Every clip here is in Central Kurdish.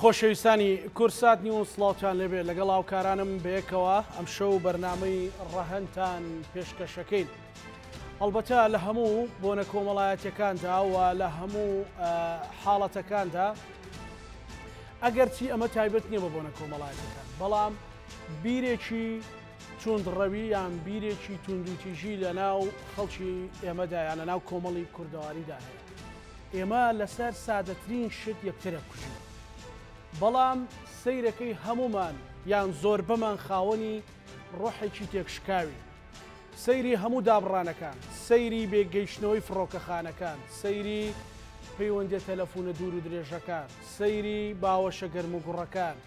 خۆشەویستانی کورسات نیوز سڵاوتان لێبێ لەگەڵ هاوکارانم بەیەکەوە ئەم شەو بەرنامەی ڕەهەنتان پێشکەشەکەین. هەڵبەتە لە هەموو بۆنە کۆمەڵایەتیەکاندا و لە هەموو حاڵەتەکاندا ئەگەرچی ئەمە تایبەت نییە بە بۆنە کۆمەڵایەتەکان، بەڵام بیرێکی توندڕەوی یان بیرێکی توندوتیژی لە ناو خەڵکی ئێمەدا یان لە ناو کۆمەڵی کوردەواریدا هەیە. ئێمە لەسەر سادەترین شت یەکترە کوژین، بەڵام سەیرەکەی هەمومان یان زۆر بەمان خاوەنی ڕۆحێکی تێکشکاوی، سەیری هەموو دابڕانەکان، سەیری بێگەیشتنەوەی فڕۆکەخانەکان، سەیری پەیوەندی تەلەفۆنە دوور و درێژەکان، سەیری باوەشە گەرم و گوڕەکان،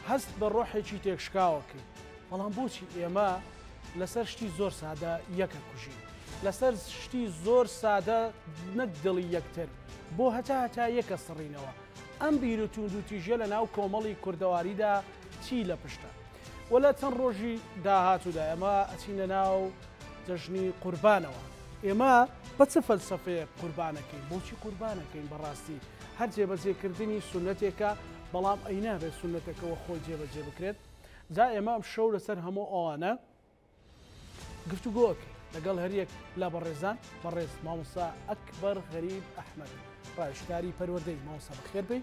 هەست بە ڕۆحێکی تێکشکاوەکەی. بەڵام بۆچی ئێمە لەسەر شتی زۆر سادە یەکە کوژین، لەسەر شتی زۆر سادە نەک دڵی یەکتر بۆ هەتا یەکە سڕینەوە. ئەم بیر و توندوتیژە لە ناو کۆمەڵی کوردەواریدا چی لە پشتە؟ وەلا چەند ڕۆژی داهاتوودا ئێمە ئەچینە ناو جەژنی قوربانەوە. ئێمە بە چه فەلسەفەیە قوربانەکەین؟ بۆچی قوربانەکەین؟ بەڕاستی هەر جێبەجێکردنی سونەتێکە، بەڵام ئەی نابێت سونەتەکەەوە خۆی جێبەجێ بکرێت. جا ئێمە ئەم شەو لەسەر هەموو ئەوانە گفتوگۆکەین لەگەڵ هەریەک لە بەڕێزان بەڕێز مامۆستا ئەکبەر غەریب ئەحمەد، ڕایشکاری پەروەردەی. مامۆستا بەخێر بێی،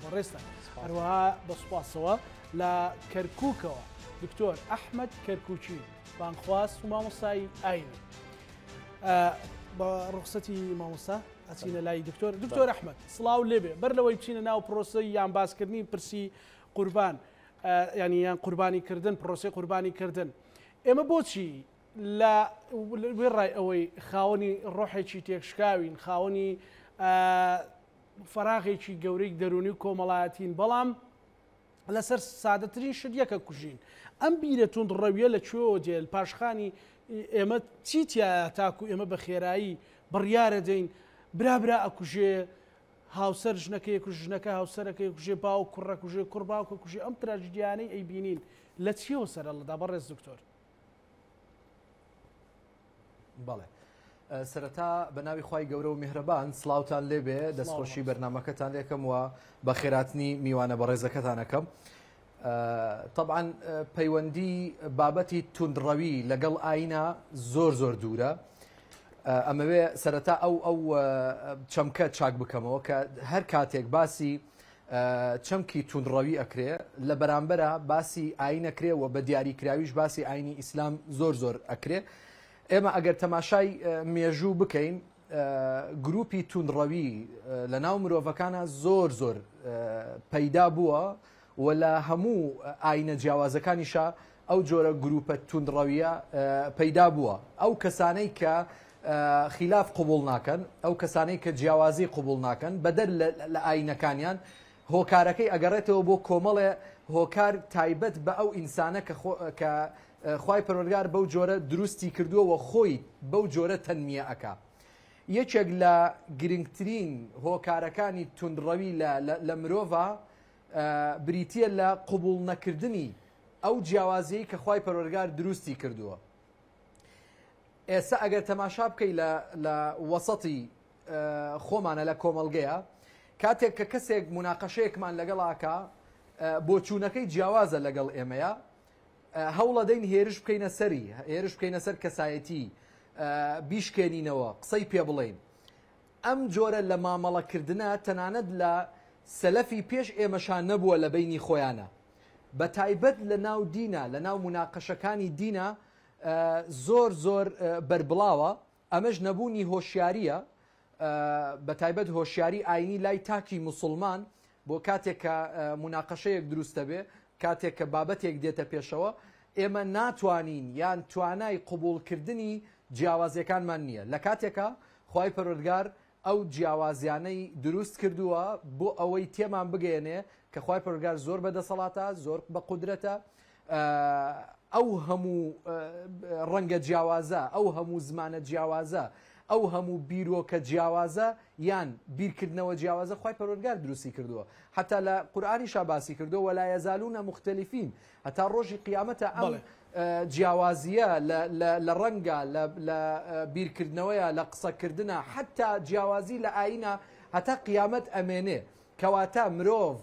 بەڕێستان. هەروەها بەسوپاسەوە لە کەرکووکەوە دکتۆر ئەحمەد کەرکووچی، بانخواست و مامۆستای ئاینی. بە ڕوخسەتی مامۆستا ئەچینە لای دکتۆر ئەحمەد. سڵاو لێبێ. بەر لەوەی بچینە ناو پرۆسەی یان باسکردنی پرسی قوربان، ینی یان قوربانیکردن، پرۆسی قوربانیکردن، ئێمە بۆچی لە ڕای ئەوەی خاوەنی ڕۆحێکی تێکشکاوین، خاوەنی فەراغێکی گەورەی دەرونی و کۆمەڵایەتین، بەڵام لەسەر سادەترین شت یەکە کوژین؟ ئەم بیرە توندڕەویە لەکوێوە دێل؟ پاشخانی ئێمە چیتیایە تاکو ئێمە بە خێرایی بڕیارە دەین برابرا ئەکوژێ هاوسەر ژنەکەی کوژ، ژنەکە هاوسەرەکەی کوژێ، باو کوڕە کوژێ، کوڕ باوکە کوژێ. ئەم تراژدیانەی ئەیبینین لە چیەوە سەرەڵەدا بەڕێز دکتۆر؟ بەڵێ، سەرەتا بە ناوی خوای گەورە و میهرەبان سڵاوتان لێبێ، دەستخۆشی بەرنامەکەتان لێکەم و بە خێراتنی میوانە بەڕێزەکەتانەکەم. طبعاً پەیوەندی بابەتی توندڕەوی لەگەڵ ئاینە زۆر دوورە. ئەمەوێ سەرەتا ئەو چەمکە چاک بکەمەوە کە هەر کاتێک باسی چەمکی توندڕەوی ئەکرێ لە بەرامبەرە باسی ئاینەکرێ و بە دیاریکراویش باسی ئاینی ئیسلام زۆر ئەکرێ. ئێمە ئەگەر تەماشای مێژوو بکەین، گروپی توندڕەوی لە ناو مرۆڤەکانە زۆر پەیدا بووە و لە هەموو ئاینە جیاوازەکانیشە ئەو جۆرە گروپە توندڕەویە پەیدا بووە. ئەو کەسانەی کە خلاف قوبوڵ ناکەن، ئەو کەسانەی کە جیاوازی قوبوڵ ناکەن، بەدەر لە ئاینەکانیان هۆکارەکەی ئەگەڕێتەوە بۆ کۆمەڵێ هۆکار تایبەت بە ئەو ئینسانە کە خوای پەروەردگار بەو جۆرە دروستی کردووە و خۆی بەو جۆرە تەنمیە ئەکا. یەکێک لە گرنگترین هۆکارەکانی توندڕەوی لە مرۆڤە بریتیە لە قوبوڵ نەکردنی ئەو جیاوازیەی کە خوای پەروەردگار دروستی کردووە. ئێستا ئەگەر تەماشا بکەی لە وەسەتی خۆمانە لە کۆمەڵگەیە، کاتێک کە کەسێک مناقەشەیەکمان لەگەڵاکە بۆچوونەکەی جیاوازە لەگەڵ ئێمەیە، هەوڵە دەین هێرش بکەینە سەری، هێرش بکەینە سەر کەسایەتی، بیشکێنینەوە، قسەی پێ بڵێین. ئەم جۆرە لە مامەڵەکردنە تەنانەت لە سەلەفی پێش ئێمەشان نەبووە لە بینی خۆیانە، بە تایبەت لە ناو دینە، لە ناو مناقەشەکانی دینە زۆر بەربڵاوە. ئەمەش نەبوونی هۆشیاریە، بە تایبەت هۆشیاری ئاینی لای تاکی موسڵمان، بۆ کاتێک کە مناقەشەیەک دروستە بێ، کاتێک کە بابەتێک دێتە پێشەوە، ئێمە ناتوانین یان توانای قوبوڵکردنی جیاوازیەکانمان نییە. لە کاتێکە خوای پەروەردگار ئەو جیاوازیانەی دروست کردووە بۆ ئەوەی تێمان بگەێنێ کە خوای پەروەردگار زۆر بەدەسەڵاتە، زۆر بە قودرەتە، ئەو هەموو ڕەنگە جیاوازە، ئەو هەموو زمانە جیاوازە، ئەو هەموو بیرۆکە جیاوازە یان بیرکردنەوە جیاوازە خوای پەروەردگار دروستی کردووە. حتا لە قورئانیشا باسی کردووە وەلا یەزالونە مختەلیفین، هەتا ڕۆژی قیامەتە ئەم جیاوازیە لە ڕەنگە، لە بیرکردنەوەیە، لە قسەکردنە، حتا جیاوازی لە ئاینە هەتا قیامەت ئەمێنێ. کەواتە مرۆڤ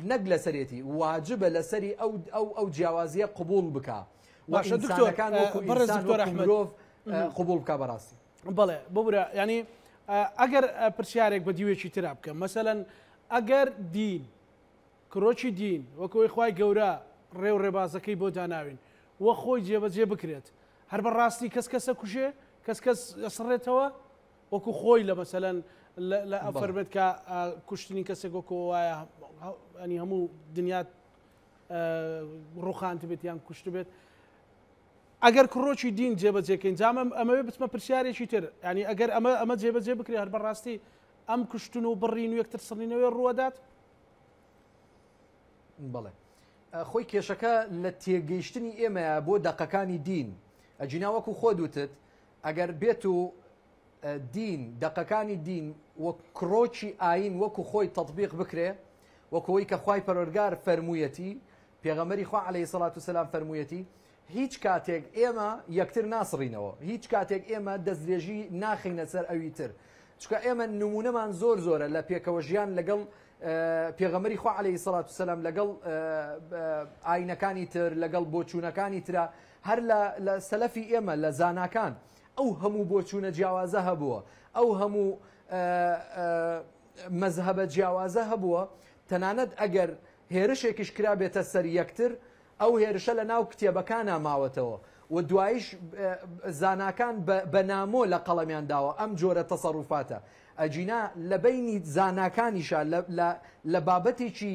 نەک لە سەرێتی واجبە لەسەری ئەو جیاوازیە قبول بکە باشە دکتۆر بەڕێز دکتۆر ئەحمەد قبول بکە بەڕاستی بەڵێ ببورە ینی ئەگەر پرسیارێک بە دیوێکی ترا بکە مەسەلەن ئەگەر دین کڕۆکی دین وەکەوەی خوای گەورە ڕێو ڕێبازەکەی بۆ داناوین وە خۆی جێبەجێ بکرێت هەر بەڕاستی کەس کوژێ کەس ئەسڕێتەوە وەکو خۆی لە مەسەلەن لە ئەفەرمێت کە کوشتنی کەسێک وەکو وایە ئەنی هەموو دنیات ڕوخانت بێت یان کوشت بێت ئەگەر کڕۆکی دین جێبەجێکەین جامە ئەمەوێ بچمە پرسیارێکی تر ینی ئەگەر ئەمە جێبەجێ بکرێت هەر بەڕاستی ئەم کوشتن و بڕین و یەکتر سڕینەوەی ڕوەدات بەڵێ خۆی کێشەکە لە تێگەیشتنی ئێمەیە بۆ دەقەکانی دین ئەجینا وەکو خۆ دوتت ئەگەر بێت و دین دەقەکانی دین وە کڕۆکی ئاین وەکو خۆی تەطبیق بکرێ وەکەوەی کە خوای پەروەردگار فەرموویەتی پێغەمبەری خوا عەلەیهی سەڵات و سەلام فەرموویەتی هیچ کاتێک ئێمە یەکتر ناسڕینەوە هیچ کاتێک ئێمە دەستدرێژی ناخینە سەر ئەوی تر چکە ئێمە نمونەمان زۆرە لە پێکەوە ژیان لەگەڵ پێغەمبەری خوا عەلەیهی سەڵات و سەلام لەگەڵ ئاینەکانی تر لەگەڵ بۆچوونەکانی ترا هەر لە سەلەفی ئێمە لە زاناکان ئەو هەموو بۆچوونە جیاوازە هەبووە ئەو هەموو مەزهەبە جیاوازە هەبووە تەنانەت ئەگەر هێرشێکیش کرا بێتە سەر یەکتر ئەو هێرشە لە ناو کتێبەکان ماوەتەوە و دوایش زاناکان بە نامۆ لە قەڵەمیان داوە ئەم جۆرە تەسەڕوفاتە ئەجینا لە بینی زاناکانیشە لە بابەتێکی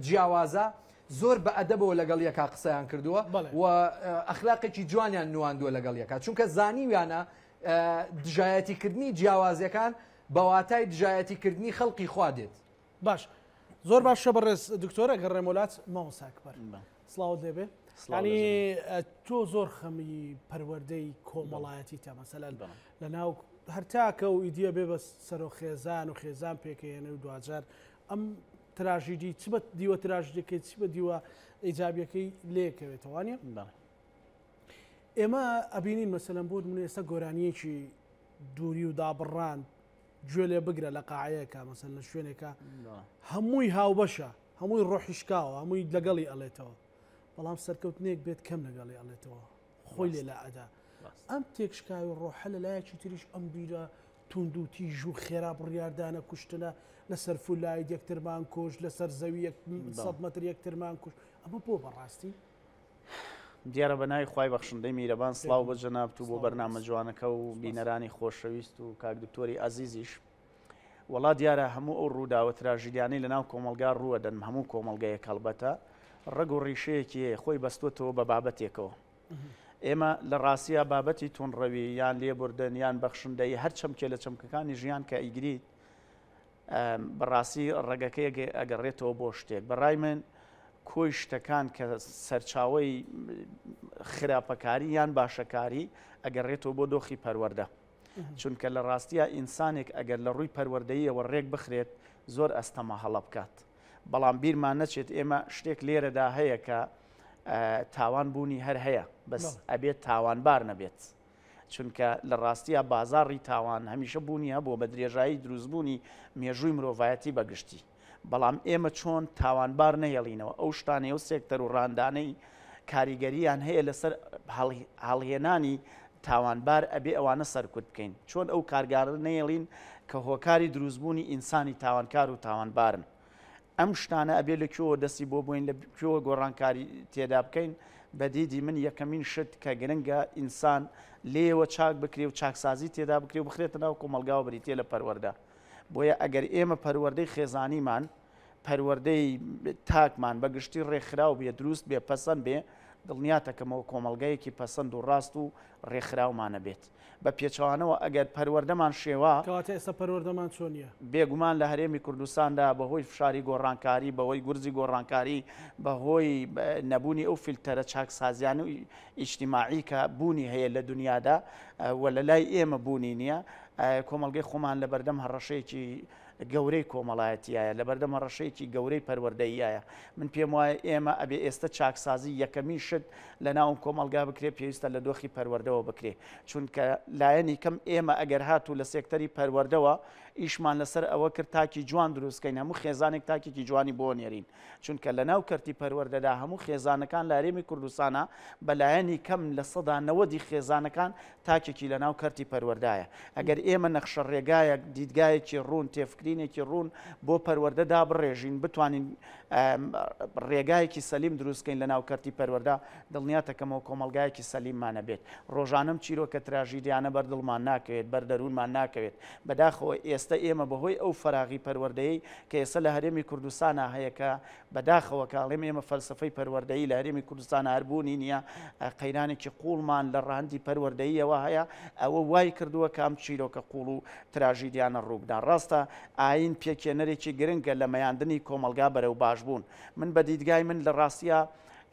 جیاوازە زۆر بە ئەدەبەوە لەگەڵ یەکا قسەیان کردووە و ئەخلاقێکی جوانیان نواندووە لەگەڵ یەکات چونکە زانیویانە دژایەتیکردنی جیاوازیەکان بەواتای دژایەتیکردنی خەڵقی خوا دێت باش زۆر باشە بەڕێز دکتۆر ئەگەر ڕێمۆلات مامۆساکبەر سڵاوت لێبێ ینی تۆ زۆر خەمی پەروەردەی کۆمەڵایەتی تا مەسەلەن لە ناو هەرتاکە و ئیدیە بێ بە سەرۆ خێزان و خێزان پێکەێنە و دوجار ئەم تراژیدی چ بە دیوە تراژدەکەی چی بە دیوە ئیجابیەکەی لێکەوێتەوانە ئێمە ئەبینین مەسەلەن بۆ من ئێستا گۆرانیەکی دووری و دابڕان گوێ لێ بگرە لە قاعەیەکە مەسەن لە شوێنێکە هەمووی هاوبەشە هەمووی ڕۆحیشکاوە هەمووی لەگەڵی ئەڵێتەوە بەڵام سەرکەوتنێک بێت کەم لەگەڵی ئەڵێتەوە خۆی لێلا ئەدا ئەم تێکشکاوی ڕۆحە لە لایەکی تریش ئەم بیرە توندوتی ژوو خێرا بڕیاردانە کوشتنە لەسەر فولای یەکترمان کوش لەسەر زەوی 100 مەتر یەکترمان کوش ئەمە بۆ بەڕاستی دیارە بە ناوی خوای بەخشندەی میرەبان سڵاو بە جەنابەت و بۆ بەرنامە جوانەکە و بینەرانی خۆشەویست و کاک دکتۆری عەزیزیش وڵا دیارە هەموو ئەو ڕووداوە تراژیدیانەی لەناو کۆمەلگا ڕوەدەن هەموو کۆمەلگەیەک هەڵبەتە ڕەگ و ڕیشەیەکی هەیە خۆی بەستوتەوە بە بابەتێکەوە ئێمە لە ڕاستیە بابەتی تونڕەوی یان لێبوردن یان بەخشندەی هەر چەمکێ لە چەمکەکانی ژیان کە ئیگریت بەڕاستی ڕێگەکەی ئەگەڕێتەوە بۆ شتێک بەڕای من کۆی شتەکان کە سەرچاوەی خراپەکاری یان باشەکاری ئەگەڕێتەوە بۆ دۆخی پەروەردە چونکە لە ڕاستیە ئینسانێک ئەگەر لە ڕووی پەروەردەییەوە ڕێک بخرێت زۆر ئەستەما هەڵە بکات بەڵام بیرمان نەچێت ئێمە شتێک لێرەدا هەیە کە تاوان بوونی هەر هەیە بەس ئەبێت تاوانبار نەبێت چونکە لە ڕاستیە بازاڕی تاوان هەمیشە بوونی هەبوو بە درێژایی دروستبوونی مێژووی مرۆڤایەتی بەگشتی بەڵام ئێمە چۆن تاوانبار نەهێڵینەوە ئەو شتانەی و سێکتەر و ڕاندانەی کاریگەریان هەیە لەسەر هەڵهێنانی تاوانبار ئەبێ ئەوانە سەرکوت بکەین چۆن ئەو کارگارە نەهێڵین کە هۆکاری دروستبوونی ئینسانی تاوانکار و تاوانبارن ئەم شتانە ئەبێ لەکوێوە دەستی بۆ بووین لەکوێوە گۆڕانکاری تێدا بکەین بەدیدی من یەکەمین شت کە گرنگە ئینسان لێوە چاک بکرێ و چاکسازی تێدا بکرێ و بخرێتە ناو کۆمەلگا و بریتێ لە پەروەردە بۆیە ئەگەر ئێمە پەروەردەی خێزانیمان پەروەردەی تاکمان بەگشتی ڕێکخراو بێ دروست بێ پەسەند بێ دڵنیاتەکەمەوە کۆمەلگایەکی پەسەند و ڕاست و ڕێکخراومانە بێت بە پێچەوانەوە ئەگەر پەروەردەمان شێوە کەواتە ئێستا پەروەردەمان چۆنیە بێگومان لە هەرێمی کوردستاندا بەهۆی فشاری گۆڕانکاری بەهۆی گورزی گۆڕانکاری بەهۆی نەبوونی ئەو فیلتەرە چاکسازیان و ئیجتیماعی کە بوونی هەیە لە دنیادا و لە لای ئێمە بوونی نییە کۆمەلگەی خۆمان لە بەردەم هەڕەشەیەکی گەورەی کۆمەڵایەتیایە لە بەردەم هەڕەشەیەکی گەورەی پەروەردەیایە من پێم وایە ئێمە ئەبێ ئێستا چاکسازی یەکەمین شت لە ناوم کۆمەلگا بکرێ پێویستە لە دۆخی پەروەردەوە بکرێ چونکە لایەنی کەم ئێمە ئەگەر هاتوو لە سێکتەری پەروەردەوە ئیشمان لەسەر ئەوە کرد تاکی جوان دروستکەین هەموو خێزانێک تاکێکی جوانی بۆ نێرین چونکە لە ناو کەرتی پەروەردەدا هەموو خێزانەکان لە هەرێمی کوردستانە بەلایەنی کەم لە 90 خێزانەکان تاکێکی لە ناو کەرتی پەروەردایە ئەگەر ئێمە نەخشە ڕێگایە دیدگایەکی ڕوون تێفکرینێکی ڕوون بۆ پەروەردەدا بڕێژین بتوانین ڕێگایەکی سەلیم دروستکەین لە ناو کەرتی پەروەردا دڵنیاتەکەمەوە کۆمەلگایەکی سەلیممانە بێت ڕۆژانم چیرۆکە تراژیدیانە بەردڵمان ناکەوێت بەردەروونمان ناکەوێت بەداخەوە ئێستا ئێمە بەهۆی ئەو فەراغی پەروەردەیی کە ئێستا لە هەرێمی کوردستانە هەیە کە بەداخەوە کاڵێم ئێمە فەلسفەی پەروەردەیی لە هەرێمی کوردستان هەربوونی نییە قەیرانێکی قوڵمان لە ڕاندی پەروەردەییەوە هەیە ئەوە وای کردووە کە ئەم چیرۆکە قوڵ و تراژیدیانە ڕووبدان ڕاستە ئاین پێکێنەرێکی گرنگە لە مەیاندنی کۆمەلگا بەرەو باشبوون من بە دیدگای من لە ڕاستیە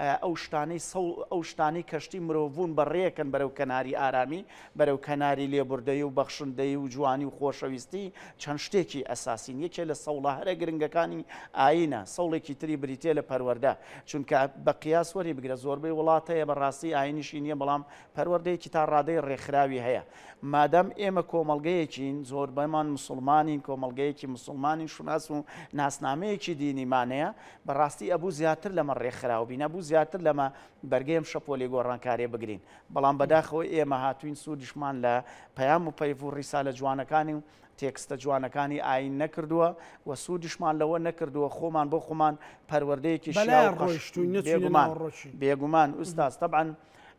ئەو شتانەی کەشتی مرۆڤون بەڕێکن بەرەو کەناری ئارامی بەرەو کەناری لێبوردەی و بەخشندەی و جوانی و خۆشەویستی چەند شتێکی ئەساسین یەکێ لە سەوڵە هەرە گرنگەکانی ئاینە سەوڵێکی تری بریتێ لە پەروەردە چونکە بە قیاس وەری بگرە زۆربەی وڵاتەیە بەڕاستی ئاینیشی نییە بەڵام پەروەردەیەکی تا ڕادەی ڕێکخراوی هەیە مادەم ئێمە کۆمەلگەیەکین زۆربەیمان مسلمانین کۆمەلگەیەکی مسلمانین شوناس و ناسنامەیەکی دینیمانەیە بەڕاستی ئەبوو زیاتر لەمە ڕێکخراو بین ئەبوو زیاتر لەمە بەرگەیم شەپۆلی گۆڕانکارێ بگرین بەڵام بەداخەوە ئێمە هاتوین سوودیشمان لە پەیام و پەیف و ڕیسالە جوانەکانی و تێکستە جوانەکانی ئاین نەکردووە و سوودیشمان لەوە نەکردووە خۆمان بۆ خۆمان پەروەردەیەکی بێگومان ئوستاز طبعاً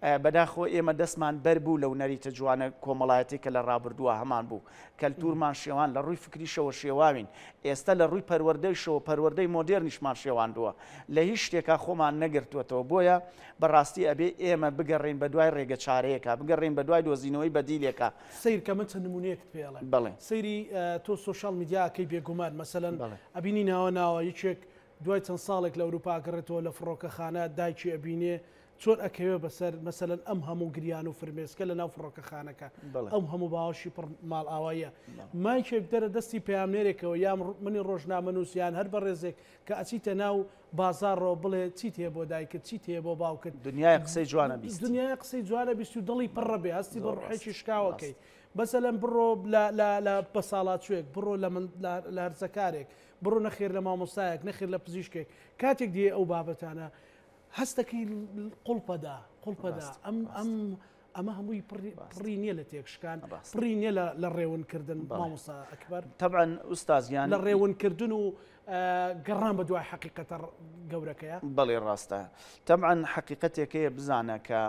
بەداخۆ ئێمە دەستمان بەربوو لەو نەریتە جوانە کۆمەڵایەتی کە لە ڕابردووە هەمان بوو کەلتورمان شێوان لە ڕووی فکریشەوە شێواوین ئێستا لە ڕووی پەروەردەیشەوە پەروەردەی مۆدێرنیشمان شێواندووە لە هیچ شتێکا خۆمان نەگرتوێتەوە بۆیە بەڕاستی ئەبێ ئێمە بگەڕین بە دوای ڕێگە چارەیەکە بگەڕین بە دوای دۆزینەوەی بەدیلێکە سیر کە من چەند نمونەیەکت پێڵێ بڵێ سەیری تۆ سوۆشال میدیاکەی بێگومان مەسەلەن ئەبینی ناوە یەکێک دوای چەند ساڵێک لە ئەوروپا گەڕێتەوە لە فڕۆکەخانە دایکی ئەبینێ چۆن ئەکەوێ بەسەر مەسەلەن ئەم هەموو گریان و فرمێسکە لە ناو فڕۆکەخانەکە ئەم هەموو باوەشی پڕ ماڵ ئاواییە مایکێک دەرە دەستی پەیامنێرێکەوە یان منی ڕۆژنامەنووسیان هەر بە ڕێزێک کە ئەچیتە ناو بازارڕۆ بڵێ چیت هەیە بۆ دایکت چیت هەیە بۆ باوکت دنیای قسەی جوانە بیست دنیای قسەی جوانە بیست و دڵی پڕە بێ هەستی بە ڕوحێکی شکاوەکەی بەسەلەن بڕۆ لە بەساڵاتچوێک بڕۆ لە هەرزەکارێک بڕۆ نەخێر لە مامۆستایەک نەخێر لە پزیشکێک کاتێک دیێ ئەو بابەتانە هەستەکەی قوڵپەدا ئەمە هەمووی پڕی نییە لە تێکشکان پڕی نییە لە ڕێونکردن مامۆستا ئەکبەر طبعاً ئوستازیان لە ڕێونکردن و گەڕان بە دوای حەقیقەتە گەورەکەیە بەڵێ ڕاستە طبعاً حەقیقەتێکەیە بزانە کە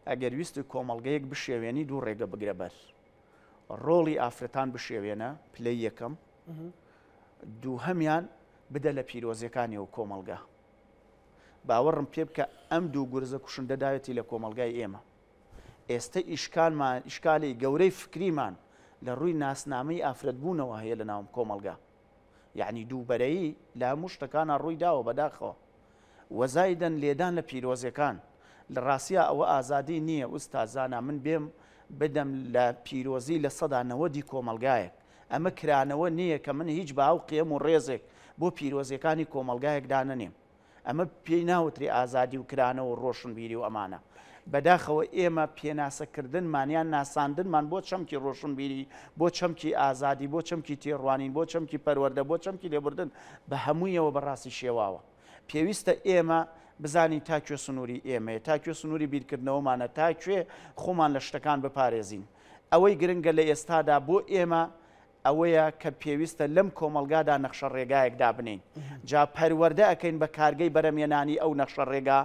ئەگەر ویستی کۆمەڵگەیەک بشێوێنی دوو ڕێگە بگرە بەر ڕۆڵی ئافرەتان بشێوێنە پلەی یەکەم دووهەمیان بدە لە پیرۆزیەکانیەوە کۆمەڵگە باوەڕم پێ بکە ئەم دوو گورزە کوشندە داوێتی لە کۆمەلگای ئێمە ئێستا ئیشکالی گەورەی فکریمان لە ڕووی ناسنامەی ئافرەتبوونەوە هەیە لە ناوم کۆمەلگا یعنی دووبەرەیی لە هەموو شتەکانە ڕووی داوە بەداخەوە وەزایدەن لێدان لە پیرۆزیەکان لە ڕاستیە ئەوە ئازادی نییە ئوستازانە من بێم بدەم لە پیرۆزی لە 90 کۆمەلگایەک ئەمە کرانەوە نییە کە من هیچ باو قێم و ڕێزێک بۆ پیرۆزیەکانی کۆمەلگایەکدا نەنێم ئەمە پێی ناوتری ئازادی و کرانەوە ڕۆشنبیری و ئەمانە بەداخەوە ئێمە پێناسەکردنمانیان ناساندنمان بۆ چەمکی ڕۆشنبیری بۆ چەمکی ئازادی بۆ چەمکی تێڕوانین بۆ چەمکی پەروەردە بۆ چەمکی لێبوردن بە هەموویەوە بەڕاستی شێواوە پێویستە ئێمە بزانین تاکوێ سنووری ئێمەیە تاکوێ سنووری بیرکردنەوەمانە تاکوێ خۆمان لە شتەکان بپارێزین ئەوەی گرنگە لە ئێستادا بۆ ئێمە ئەوەیە کە پێویستە لەم کۆمەلگادا نەخشە ڕێگایەکدا بنین جا پەروەردە ئەەکەین بە کارگەی بەرەمێنانی ئەو نەخشە ڕێگا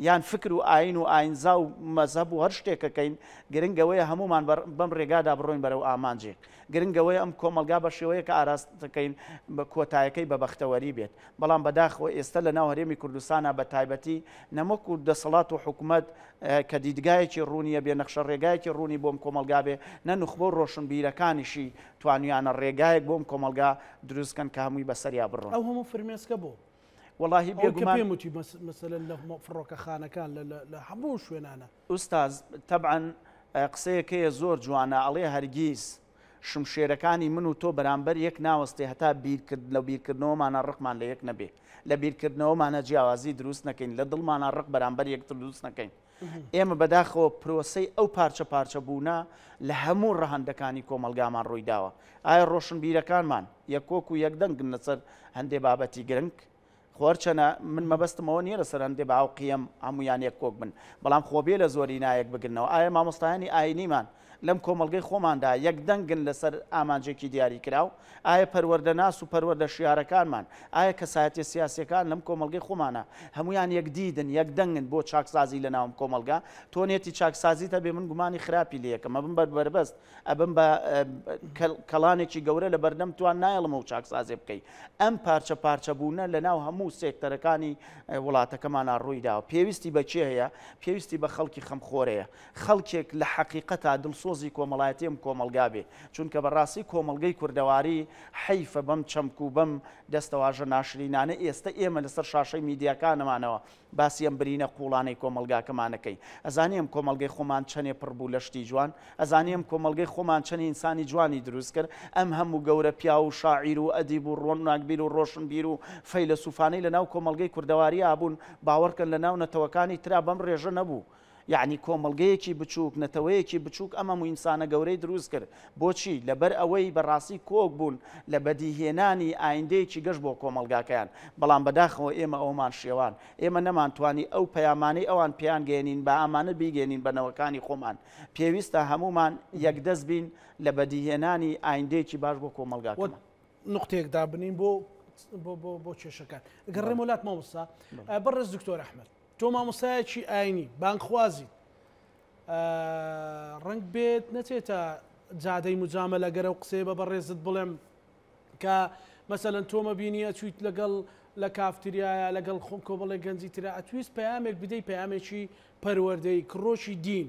یان فکر و ئاین و ئاینزا و مەزهب و هەر شتێکەکەین گرنگەوەیە هەمومان بەم ڕێگادا بڕۆین بەرەو ئامانجێک گرنگەوەی ئەم کۆمەلگا بە شێوەیە کە ئاراستەکەین بە کۆتایەکەی بە بەختەوەری بێت بەڵام بەداخەوە ئێستا لە ناو هەرێمی کوردستانە بە تایبەتی نەمەک و دەسەڵات و حکوومەت کە دیدگایەکی ڕوونیە بێ نەخشە ڕێگایەکی ڕوونی بۆم کۆمەلگا بێ نەنوخبۆ ڕۆشنبیرەکانیشی توانیانە ڕێگایەک بۆم کۆمەلگا دروستکەن کە هەمووی بەسەریا بڕۆن ئەو هەموو فرمێسکە بۆ والله بێگومان پێموتی مەسەلەن لە فڕۆکەخانەکان لە هەموو شوێنانە ئوستاز طبعاً قسەیەکەیە زۆر جوانە ئەڵێ هەرگیز شمشێرەکانی من و تۆ بەرامبەر یەک ناوەستێ هەتا لە بیرکردنەوەمانە ڕقمان لە یەک نەبێ لە بیرکردنەوەمانە جیاوازی دروست نەکەین لە دڵمانە ڕق بەرامبەر یەکتر دروست نەکەین ئێمە بەداخەوە پرۆسەی ئەو پارچە بوونا لە هەموو ڕەهەندەکانی کۆمەلگامان ڕووی داوە. ئایا ڕۆشنبیرەکانمان یەکۆک و یەکدەنگن لەسەر هەندێک بابەتی گرنگ؟ خۆرچەنە من مەبەستمەوە نییە لەسەر هەندێ باو قیم هەمویان یەکۆک بن، بەڵام خۆبێ لە زۆری نایەک بگرنەوە. ئایا مامۆستایانی ئاینیمان لەم کۆمەلگەی خۆماندا یەکدەنگن لەسەر ئامانجێکی دیاری کراو؟ ئایا پەروەردە ناس و پەروەردە شیارەکانمان، ئایا کەسایەتی سیاسیەکان لەم کۆمەلگەی خۆمانە هەمویان یەکدیدن یەکدەنگن بۆ چاکسازی لە ناوم کۆمەلگا؟ تۆ نێتی چاکسازیتە بێ من گومانی خراپی لەکەم ئەبم بەربەست ئەبم بە کەڵانێکی گەورە لە بەردەم توان نایڵمە و چاکسازێ بکەیت. ئەم پارچە بوونە لە ناو هەموو سێکتەرەکانی وڵاتەکەمانە ڕوویداوە. پێویستی بەچێ هەیە؟ پێویستی بە خەڵکی خەمخۆرەیە، خەڵکێک لە حەقیقەتا دڵسۆزی کۆمەڵایەتیم کۆمەلگا بێ، چونکە بەڕاستی کۆمەلگەی کوردەواری حیفە بەم چەمک و بەم دەستەواژە ناشرینانە ئێستا ئێمە لەسەر شاشەی میدیاکانمانەوە باسی ئەم برینە قوڵانەی کۆمەلگاکەمانەکەی. ئەزانیم کۆمەلگەی خۆمان چەندێ پڕبوو لە شتی جوان، ئەزانیم کۆمەلگەی خۆمان چەند ئینسانی جوانی دروست کرد. ئەم هەموو گەورە پیا و شاعیر و ئەدیب و ڕۆناکبیر و ڕۆشنبیر و فەیلسوفانەی لە ناو کۆمەلگەی کوردەواری هابوون، باوەڕکەن لە ناو نەتەوەکانی ترا بەم ڕێژە نەبوو. یعنی کۆمەلگەیەکی بچووک نەتەوەیەکی بچووک ئەمە ئینسانە گەورەی دروست کرد. بۆچی؟ لەبەر ئەوەی بەڕاستی کۆک بوون لە بەدیهێنانی ئایندەیەکی گەشت بۆ کۆمەلگاکەیان. بەڵام بەداخەوە ئێمە ئەومان شێوان، ئێمە نەمانتوانی ئەو پەیامانەی ئەوان پێیان گەێنین بە ئامانە بیگەێنین بەنەوەکانی خۆمان. پێویستە هەمومان یەکدەست بین لە بەدیهێنانی ئایندەیەکی باش بۆ کۆمەلگاکەمان. نقطەیەک دابنین بۆ کێشەکان. گەڕێم وڵات مامۆستا بەڕێز دکتۆر ئەحمەد، تۆ مامۆستایەکی ئاینی بانکخوازی ڕنگ بێت نەچێتە جادەی مجامەلە گەرە و قسێ بە بەڕێزت بڵێم کە مەسەلەن تۆمە بینیە چویت لەگەڵ لە کافتریایە لەگەڵ خۆم کۆمەڵی گەنجی ترا ئەتویست پەیامێک بدەی پەیامێکی پەروەردەی کڕۆشی دین.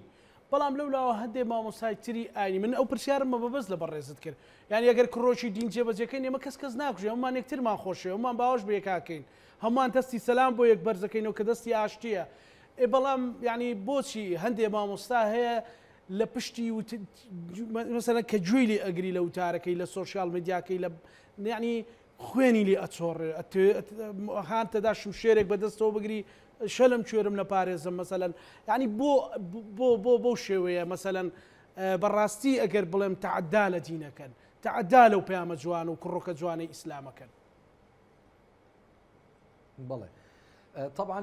بەڵام لەولاوە هەندێک مامۆستای تری ئاینی من ئەو پرسیارمە بەبەست لە بەڕێزت کرد، یعنی ئەگەر کڕۆشی دین جێبەجێکەین ئێمە کەس ناکوژێ، هەمومان یەکترمان خۆشێ، هەمومان باوەش بە یەکاکەین، هەمومان دەستی سەلام بۆ یەک بەرزەکەینەوە کە دەستی ئاشتیە. بەڵام یعنی بۆچی هەندێک مامۆستا هەیە لە پشتی مەسەلەن کە گوێی لێ ئەگری لە وتارەکەی لە سۆشیال میدیاکەی لە یعنی خوێنی لێ ئەچۆڕێ هان تەدا شمشێرێک بەدەستەوە بگری شەلم کوێرم لە پارێزم مەسەلەن، یعنی بۆ شێوەیە مەسەلەن بەڕاستی ئەگەر بڵێم تەعەدا لە دینەکەن، تەعەدا لەو پەیامە جوان و کوڕۆکە جوانەی ئیسلامەکەن. بەڵێ طبعا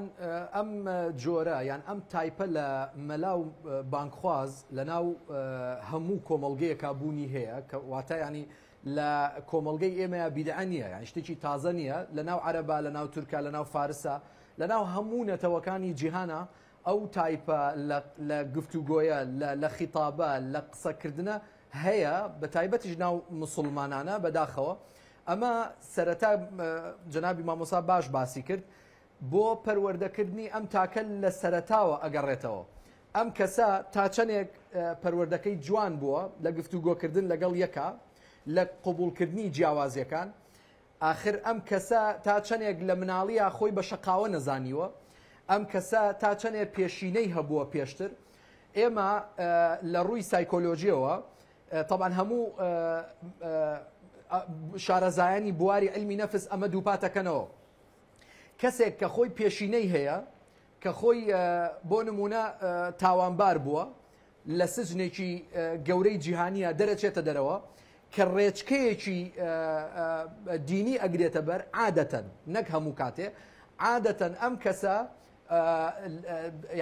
ئەم جۆرە یان ئەم تایپە لە مەلاو بانکخواز لە ناو هەموو کۆمەڵگەیەکا بوونی هەیە کە واتە ینی لە کۆمەڵگەی ئێمەیە بیدعە نییە، یان شتێکی تازە نییە، لە ناو عەرەبا لە ناو تورکا لە ناو فارسە لە ناو هەموو نەتەوەکانی جیهانە ئەو تایپە لە گفتوگۆیە لە خیتابە لە قسەکردنە هەیە، بە تایبەتیش ناو مسلمانانە بەداخەوە. ئەمە سەرەتا جەنابی مامۆسا باسی کرد بۆ پەروەردەکردنی ئەم تاکە لە سەرەتاوە ئەگەڕێتەوە. ئەم کەسە تا چەندێک پەروەردەکەی جوان بووە لە گفتوگۆکردن لەگەڵ یەکە لە قبولکردنی جیاوازیەکان، آخر ئەم کەسە تا چەندێک لە مناڵیە خۆی بە شەقاوە نەزانیوە، ئەم کەسە تا چەندێک پێشینەی هەبووە پێشتر. ئێمە لە ڕووی سایکۆلۆژیەوە طبعا هەموو شارەزایانی بواری علمی نەفس ئەمە دووپاتەکەنەوە. کەسێک کە خۆی پێشینەی هەیە کە خۆی بۆ نمونە تاوانبار بووە لە سجنێکی گەورەی جیهانیە دەرەچێتە دەرەوە کە ڕێچکەیەکی دینی ئەگرێتە بەر عادەتەن نەک هەموو کاتێ عادەتەن ئەم کەسە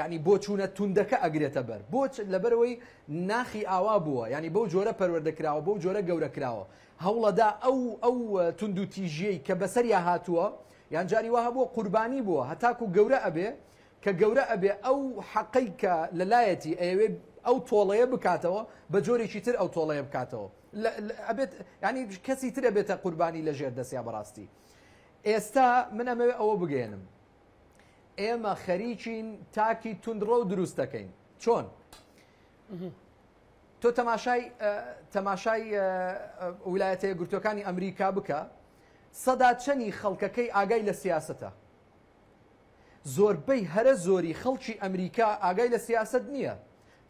ینی بۆ چوونە توندەکە ئەگرێتە بەر بۆ لەبەرەوەی ناخی ئاوا بووە، ینی بەو جۆرە پەروەردەکراوە بەو جۆرە گەورە کراوە هەوڵەدا ئەو تونند و تیژەی کە بەسەریا هاتووە یان جاری وها بۆ قوربانی بووە هەتاکو گەورە ئەبێ کە گەورە ئەبێ ئەو حەقەی کە لەلایەتی ئەوێ ئەو تۆڵەیە بکاتەوە بە جۆرێکی تر ئەو تۆڵەیە بکاتەوە ئەبێت ینی کەسی تر ئەبێتە قوربانی لە ژێر دەستیا بەڕاستی. ئێستا من ئەمەوێ ئەوە بگەێنم ئێمە خەریکین تاکی توندڕۆ و دروست دەکەین. چۆن؟ تۆ تەماشای ویلایەتە یەکگرتووەکانی ئەمریکا بکە، سەدا چەنی خەڵکەکەی ئاگای لە سیاسەتە. زۆربەی هەرە زۆری خەڵکی ئەمریکا ئاگای لە سیاست نییە،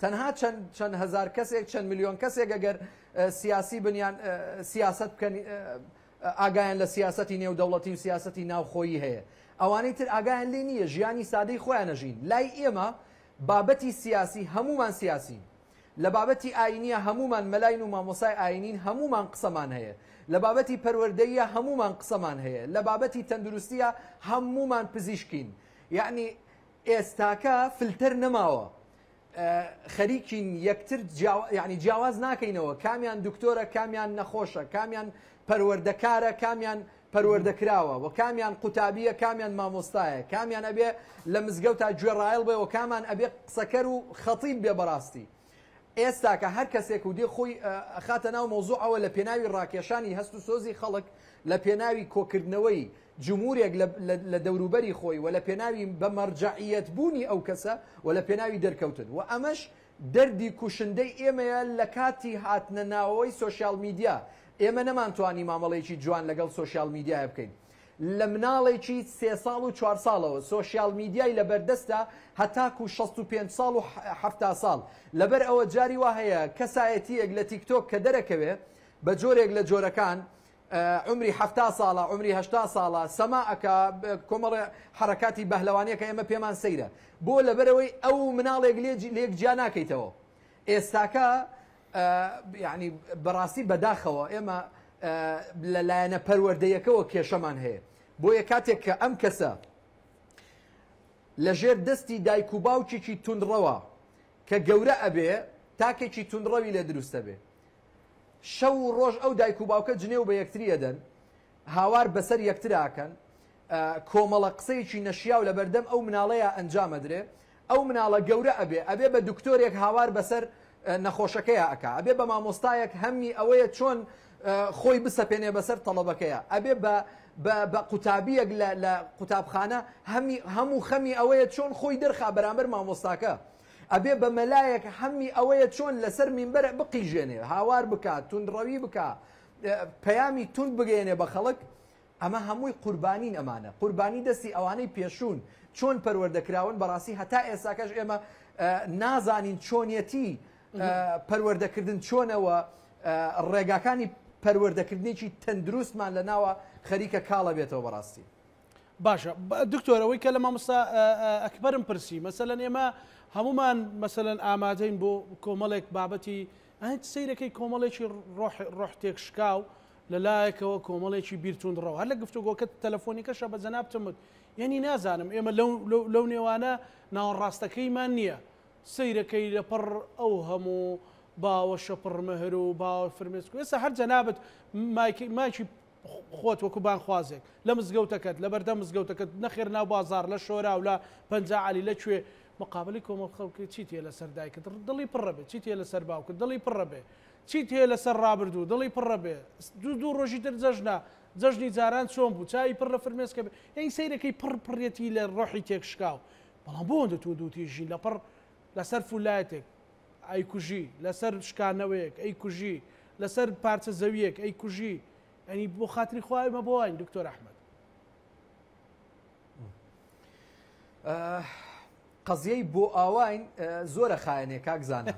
تەنها چەند هزار کەسێک چەند میلیۆن کەسێک ئەگەر سیاسی بنیان سیاست بکەن ئاگایان لە سیاسەتی نێودەوڵەتی و سیاسەتی ناوخۆیی هەیە، ئەوانەی تر ئاگایان لێ نییە، ژیانی سادەی خۆیان نەژین. لای ئێمە بابەتی سیاسی هەمومان سیاسی لە بابەتی ئاینیە هەمومان مەلاین و مامۆسای ئاینین هەمومان قسەمان هەیە لە بابەتی پەروەردەیە هەمومان قسەمان هەیە لە بابەتی تەندروستیە هەمومان پزیشکین یعنی ئێستاکە فلتەر نەماوە خەریکین یەکتر یعنی جیاواز ناکەینەوە کامیان دکتۆرە کامیان نەخۆشە کامیان پەروەردەکارە کامیان پەروەردەکراوە و کامیان قوتابیە کامیان مامۆستایە کامیان ئەبێ لە مزگەوتا گوێڕایڵ بێ و کامان ئەبێ قسەکەر و خەتیب بێ بەڕاستی ئێستا کە هەر کەسێک و دێ خۆی خاتە ناو مۆزوعەوە لە پێناوی ڕاکێشانی هەست و سۆزی خەڵک لە پێناوی کۆکردنەوەی جمهورێک لە دەوروبەری خۆی و لە پێناوی بە مەرجەعیەت بوونی ئەو کەسە و لە پێناوی دەرکەوتن و ئەمەش دەردی کوشندەی ئێمەیە لە کاتی هاتنە ناوەوەی سۆشیال میدیا ئێمە نەمانتوانی مامەڵێکی جوان لەگەڵ سۆشیال میدیای بکەین لە مناڵێکی 3 ساڵ و 4 ساڵەوە سۆشیال میدیای لە بەردەستە هەتاکو 65 ساڵ و 70 ساڵ لەبەر ئەوە جاری وا هەیە کەسایەتیەک لە تیکتۆک کە دەرەکەوێ بە جۆرێک لە جۆرەکان عمری 70 ساڵە عمری 80 ساڵە سەماعەکە کۆمەڵی حرەکاتی بەهلەوانیەکە ئێمە پێمان سەیرە بۆ لەبەرەوەی ئەو مناڵێک لێک جیا ناکەیتەوە ئێستاکە یعنی بەڕاستی بەداخەوە ئێمە لەلایەنە پەروەردەیەکەوە کێشەمان هەیە بۆیە کاتێک کە ئەم کەسە لەژێر دەستی دایک و باوکێکی توندڕەوە کە گەورە ئەبێ تاکێکی توندڕەوی لێ دروستە بێ شەو و ڕۆژ ئەو دایک و باوکە جنێو بە یەکتری ئەدەن هاوار بەسەر یەکتراکەن کۆمەڵە قسەیەکی نەشیاو لە بەردەم ئەو مناڵەیە ئەنجامەدرێ ئەو مناڵە گەورە ئەبێ بە دکتۆرێک هاوار بەسەر نەخۆشەکەیە ئەکا ئەبێ بە مامۆستایەک هەممی ئەوەیە چۆن خۆی بسەپێنێ بەسەر تەڵەبەکەیە ئەبێ بە قوتابیەک لە قوتابخانە هەموو خەمی ئەوەیە چۆن خۆی دەرخا بەرامبەر مامۆستاکە ئەبێ بە مەلایەک هەممی ئەوەیە چۆن لەسەر مینبەر بقیژێنێ هاوار بکات توندڕەوی بکە پەیامی تند بگەێنێ بە خەڵک ئەمە هەمووی قوربانین ئەمانە قوربانی دەستی ئەوانەی پێشوون چۆن پەروەردەکراون بەڕاستی هەتا ئێستاکەش ئێمە نازانین چۆنیەتی پەروەردەکردن چۆنەوە ڕێگاکانی پەروەردەکردنێکی تەندروستمان لە ناوە خەریکە کاڵە بێتەوە بەڕاستی باشە دکتۆرەوەی کە لە مامۆستا ئەکبەرم پرسی مەسەلەن ئێمە هەمومان مەسەلەن ئامادەین بۆ کۆمەڵێک بابەتی سەیرەکەی کۆمەڵێکی ڕۆح تێکشکاو لەلایەکەوە کۆمەڵێکی بیرتوندڕەوە هەر لە گفتوگۆکە تەلەفۆنیکەشە بە جەنابتمت یعنی نازانم ئێمە لەو نێوانە ناوەڕاستەکەیمان نییە سەیرەکەی لەپڕ ئەو هەموو باوەشە پڕمەهر و باوە فرمێسک ئێستا هەر جەنابەت مایکی خۆت وەکو بانخوازێک لە مزگەوتەکەت لە بەردەم مزگەوتەکەت نەخێر ناو بازار لە شۆرا و لە پەنجعلی لەکوێ مقابلی کۆمەڵ خەڵکی چیت هەیە لەسەر دایکت دڵی پڕە بێ چیت هەیە لەسەر باوکت دڵی پڕە بێ چیت هەیە لەسەر ڕابردوو دڵی پڕە بێ دوو ڕۆژی تر جەژنی جاران چۆن بوو چاوی پڕ لە فرمێسکە بێ یعنی سەیرەکەی پڕێتی لە ڕۆحی تێکشکاو بەڵام بۆ دەتوە دووتیژی لەپڕ لەسەر فولایەتێک ئەی کوژی لەسەر شکانەوەیەک ئەی کوژی لەسەر پارچە زەویەک ئەی کوژی ئەنی بۆ خاتری خوایمە بۆ وین دکتۆر ئەحمەد قەزیەی بۆ ئاواین زۆرە خایەنێ کاکزانە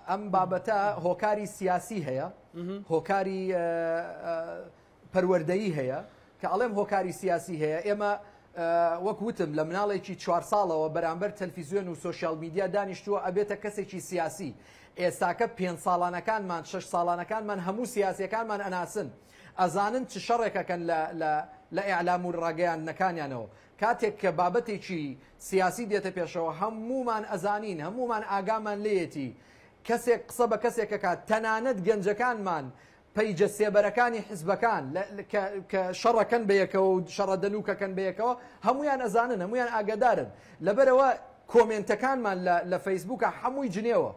ئەم بابەتە هۆکاری سیاسی هەیە هۆکاری پەروەردەیی هەیە کە ئەڵێم هۆکاری سیاسی هەیە ئێمە وەک وتم لە مناڵێکی 4 ساڵەوە بەرامبەر تەلڤیزیۆن و سۆشیال میدیا دانیشتووە ئەبێتە کەسێکی سیاسی ئێستاکە 5 ساڵانەکانمان 6 ساڵانەکانمان هەموو سیاسیەکانمان ئەناسن ئەزانن چ شەڕێکەکەن لە ئیعلام و ڕاگەیاندنەکانیانەوە کاتێک کە بابەتێکی سیاسی دێتە پێشەوە هەمومان ئەزانین هەمومان ئاگامان لێیەتی کەسێک قسە بە کەسێکەکات تەنانەت گەنجەکانمان پەیجە سێبەرەکانی حزبەکان کە شەڕەکەن بەیەکەوە و شەڕە دەنوکەکەن بەیەکەوە هەمویان ئەزانن هەمویان ئاگادارن لەبەرەوە کۆمنتەکانمان لە فەیسبووکە هەمووی جنێوە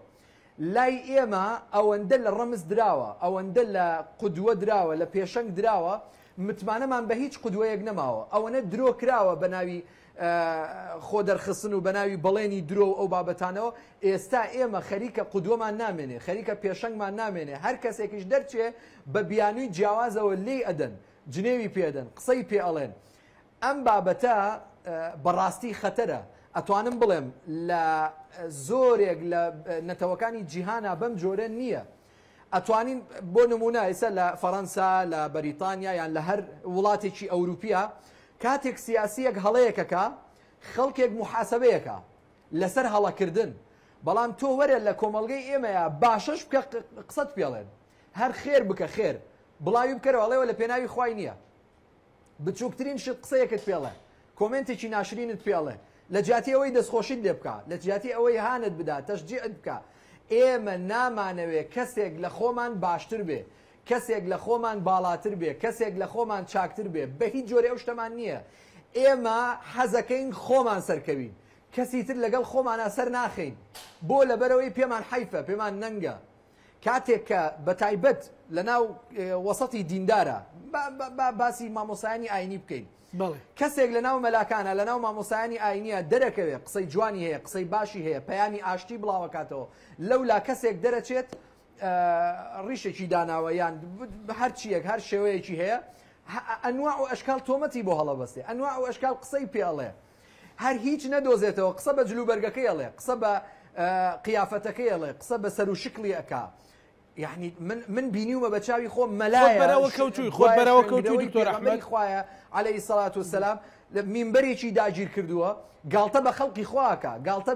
لای ئێمە ئەوەندە لە ڕەمز دراوە ئەوەندە لە قودوە دراوە لە پێشەنگ دراوە متمانەمان بە هیچ قودوەیەک نەماوە ئەوەنە درۆ کراوە بە ناوی خۆ دەرخستن و بە ناوی بەڵێنی درۆ ئەو بابەتانەوە ئێستا ئێمە خەریکە قودوەمان نامێنێ خەریکە پێشەنگمان نامێنێ هەر کەسێکیش دەرچێ بە بیانووی جیاوازەوە لێ ئەدەن جنێوی پێدەن قسەی پێ ئەڵێن ئەم بابەتە بەڕاستی خەتەرە ئەتوانم بڵێم لە زۆرێک لە نەتەوەکانی جیهانە بەم جۆرە نییە ئەتوانین بۆ نمونە ئێستا لە فەڕەنسا لە بەریتانیا یان لە هەر وڵاتێکی ئەوروپیا کاتێک سیاسیەک هەڵەیەکەکە خەڵکێک محاسبەیەکە لەسەر هەڵەکردن بەڵام تۆ وەرە لە کۆمەڵگەی ئێمەیە باشەش بکە قسەت پێڵێن هەر خێر بکە خێر بڵاوی بکەرەوەڵێەوە لە پێناوی خوای نییە بچووکترین شت قسەیەکت پێڵێ کۆمنتێکی ناشرینت پێڵێ لە جیاتی ئەوەی دەستخۆشیت لێ بکە لە جیاتی ئەوەی هانت بدا تەشجیعت بکە ئێمە نامانەوێ کەسێک لە خۆمان باشتر بێ کەسێک لە خۆمان باڵاتر بێ کەسێک لە خۆمان چاکتر بێ بە هیچ جۆرە ئەو شتەمان نییە ئێمە حەزەکەین خۆمان سەرکەوین کەسی تر لەگەڵ خۆمانە سەر ناخین بۆ لەبەرەوەی پێمان حیفە پێمان نەنگە کاتێک کە بە تایبەت لە ناو وەسەتی دیندارە باسی مامۆسایانی ئاینی بکەین کەسێک لە ناو مەلاکانە لە ناو مامۆسایانی ئاینیە دەرەکەوێ قسەی جوانی هەیە قسەی باشی هەیە پەیامی ئاشتی بڵاوەکاتەوە لەولا کەسێک دەرەچێت ڕیشێکی داناوە یان هەرچیەک هەر شێوەیەکی هەیە ئەنواع و ئەشکال تۆمەتی بۆ هەڵەبەستێ ئەنواع و ئەشکال قسەی پێڵێ هەر هیچ نەدۆزێتەوە قسە بە جلوبەرگەکەی ئەڵێ قسە بە قیافەتەکەی ئەڵێ قسە بە سەر و شکلی ئەکا یعنی من بینیومە بە چاوی خۆم مەلایە خۆت بەرەوە کەوتووی دکتۆر ئەحمەد خوایە عەلەیهی سەڵات وسەلام مینبەرێکی داگیر کردووە گاڵتە بە خەڵقی خواکە گاڵتە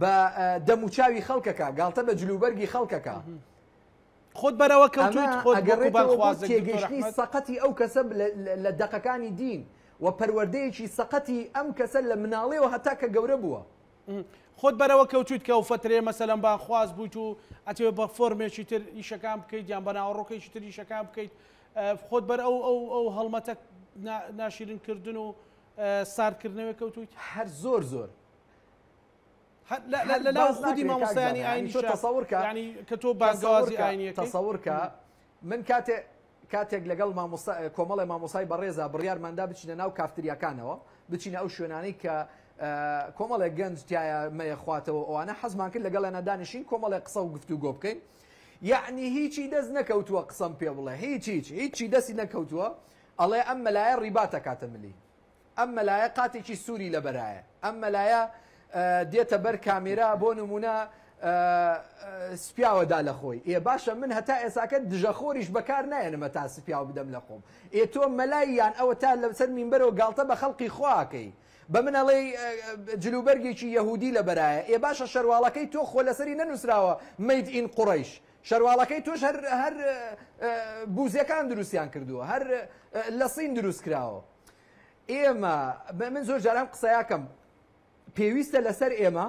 بە دەموچاوی خەڵکەکە گاڵتە بە جلوبەرگی خەڵکەکە خۆت بەرەوە کەوتویت خۆت ئەگەڕێتەوە تێگەیشتنی سەقەتی ئەو کەسە لە دەقەکانی دین و پەروەردەیەکی سەقەتی ئەم کەسە لە مناڵەوە هەتا کە گەورە بووە خۆت بەرەوە کەوتویت کە ئەو فترێ مەسەلەن بان خواز بوویت و ئەتێ بە فۆرمێکی تر ئیشەکان بکەیت یان بە ناوەڕۆکێکی تر ئیشەکان بکەیت خۆت بەر ئەو هەڵمەتە ناشرینکردن و ساردکردنەوەی کەوتویت هەر زۆر لەناو خودی مامۆستایانی ئاینی تۆ تەسەوور کە ینی کە تۆ بانگوازی ئاینیەکەی تەسەوور کە من کاتێک لەگەڵ کۆمەڵی مامۆسای بەڕێزە بڕیارماندا بچینە ناو کافتریاکانەوە بچینە ئەو شوێنانەی کە کۆمەڵێک گەنج تایە مەیە خواتەوە ئەوانە حەزمان کرد لەگەڵ نەدانیشین کۆمەڵێک قسە و گفتوگۆ بکەین یعنی هیچی دەست نەکەوتووە قسەم پێ بڵێ هیچی دەستی نەکەوتووە ئەڵێ ئەم مەلایە ڕیباتە کاتە ملی ئەم مەلایە قاتێکی سووری لەبەرایە ئەم مەلایە دێتە بەر کامێرا بۆ نمونە سپیاوەدا لە خۆی باشە من هەتا ئێساکە دژەخۆریش بەکار نایەنمە تا سپیاو بدەم لە خۆم تۆ مەلاییان ئەوە تا لەسەر مینبەرەوە گاڵتە بە خەڵقی خواکەی بە من ئەڵێ جلوبەرگێکی یەهودی لەبەرایە باشە شەرواڵەکەی تۆ خۆ لەسەری نەنووسراوە مەید ئین قوڕەیش شەرواڵەکەی تۆش هەر بوزیەکان دروستیان کردووە هەر لە سین دروست کراوە ئێمە من زۆر جاران قسەیاکەم پێویستە لەسەر ئێمە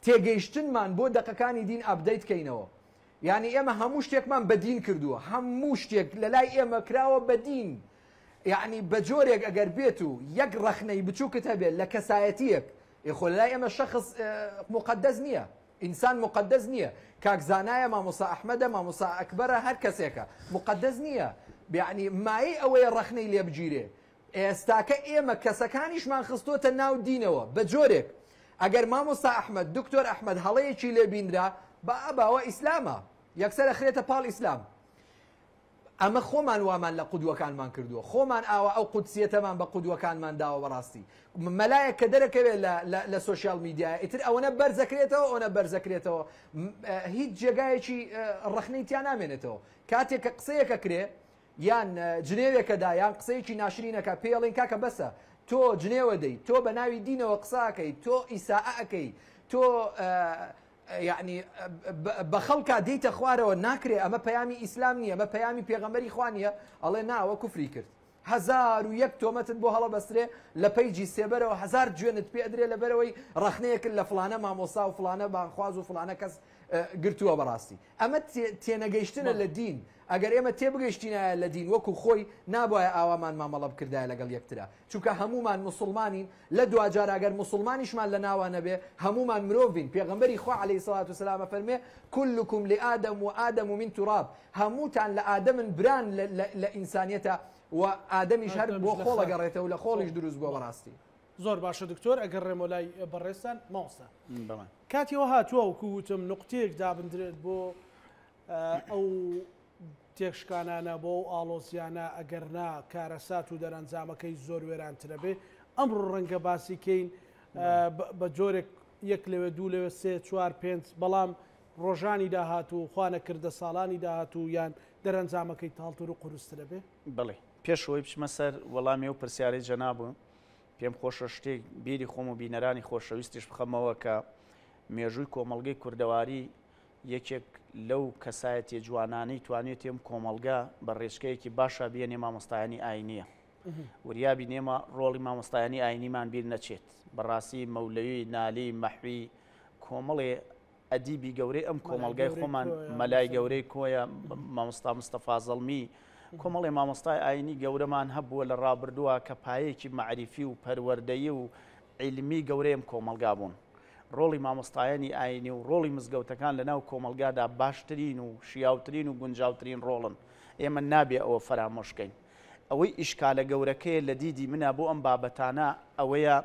تێگەیشتنمان بۆ دەقەکانی دین ئەپدەیت بکەینەوە یعنی ئێمە هەموو شتێکمان بە دین کردووە هەموو شتێک لە لای ئێمە کراوە بە دین یعنی بە جۆرێک ئەگەر بێت و یەک ڕەخنەی بچووکت هەبێت لە کەسایەتیەک خۆ لە لای ئێمە شەخص مقدەس نییە ئینسان مقدەس نییە کاکزانایە مامۆسا ئەحمەدە مامۆسا ئەکبەرە هەر کەسێکە مقدەس نییە یعنی مایەی ئەوەیە ڕەخنەی لێ بگیرێ ئێستاکە ئێمە کەسەکانیشمان خستۆتە ناو دینەوە بە جۆرێک ئەگەر مامۆستا ئەحمەد دکتۆر ئەحمەد هەڵەیەکی لێ بینرا بە ئەباوە ئیسلامە یەکسەر ئەخرێتە پاڵ ئیسلام ئەمە خۆمان وامان لە قودوەکانمان کردووە خۆمان ئاوە ئەو قودسیەتەمان بە قودوەکانمان داوە بەڕاستی مەلایەک کە دەرەکەوێت لە سوۆشیال میدیای ئیتر ئەوەنە بەرزەکرێتەوە ئەوەنە بەرزەکرێتەوە هیچ جێگایەکی ڕەخنەی تیان نامێنێتەوە کاتێک کە قسەیەکە کرێ یان جنێوێکەدا یان قسەیەکی ناشرینەکە پێڵین کاکە بەسە تۆ جنێوە دەی تۆ بە ناوی دینەوە قساکەی تۆ ئیساءەکەی تۆ یعنی بە خەڵکا دەیتە خوارەوە ناکرێ ئەمە پەیامی ئیسلام نییە ئەمە پەیامی پێغەمبەری خوا نییە ئەڵێ ناوە کوفری کرد 1001 تۆمەتت بۆ هەڵەبەسترێ لە پەیجی سێبەرەوە 1000 جوێنت پێ ئەدرێ لەبەرەوەی ڕەخنەیەکرد لە فلانە مامۆسا و فلانە بانخواز و فلانە کەس گرتووە بەڕاستی ئەمە تێنەگەیشتنە لە دین ئەگەر ئێمە تێبگەیشتینایە لە دین وەکو خۆی نابایە ئاوامان مامەڵە بکردایە لەگەڵ یەکترا چونکە هەمومان مسلمانین لە دوجار ئەگەر مسلمانیشمان لە ناوانە بێ هەمومان مرۆڤین پێغەمبەری خوا عەلەیهی سەڵات وسەلام فەرمێ كلكم لآدم وآدم من تراب هەمووتان لە ئادەمن بران لە ئینسانیەتە و ئادەمیش هەر بۆ خۆڵ ئەگەڕێتەوە لە خۆڵیش دروست بووە بەڕاستی زۆر باشە دکتۆر ئەگەر ڕێمۆلای بەڕێستان ماوەستا کاتیەوە هاتووە وکوتم نقطەیەک دابدرێت بۆ ئەو تێکشکانانە بۆ ئاڵۆزیانە ئەگەرنا کارەسات و دەرەنجامەکەی زۆر وێرانترە بێ ئەمڕۆ ڕەنگە باسیکەین بە جۆرێک یەک لەوێ دوو لەوێ سێ چوار پێنج بەڵام ڕۆژانی داهاتوو خوانە کردە ساڵانی داهاتوو یان دەرەنجامەکەی تاڵتر و قورسترە بێ بڵێ پێشەوەی بچمە سەر وەڵامی و پرسیارەی جەنابوو پێم خۆشە شتێک بیری خۆم و بینەرانی خۆشەویستیش بخەمەوە کە مێژووی کۆمەڵگەی کوردەواری یەکێک لەو کەسایەتی جوانانەی توانێت ئێم کۆمەلگا بە ڕێچکەیەکی باشە بێنێ مامۆستایانی ئاینیە وریابی نێمە ڕۆڵی مامۆستایانی ئاینیمان بیر نەچێت بەڕاستی مەولەوی نالی مەحوی کۆمەڵێ ئەدیبی گەورەی ئەم کۆمەلگای خۆمان مەلای گەورەی کۆیە مامۆستا مستەفا زەڵمی کۆمەڵێ مامۆستای ئاینی گەورەمان هەبووە لە ڕابردووە کە پایەکی مەعریفی و پەروەردەیی و عیلمی گەورەی ئەم کۆمەلگا بوون ڕۆڵی مامۆستایانی ئاینی و ڕۆڵی مزگەوتەکان لەناو کۆمەلگادا باشترین و شیاوترین و گونجاوترین ڕۆڵن ئێمە نابێ ئەوە فەرامۆشکەین ئەوەی ئیشکالە گەورەکەیە لە دیدی منە بۆ ئەم بابەتانە ئەوەیە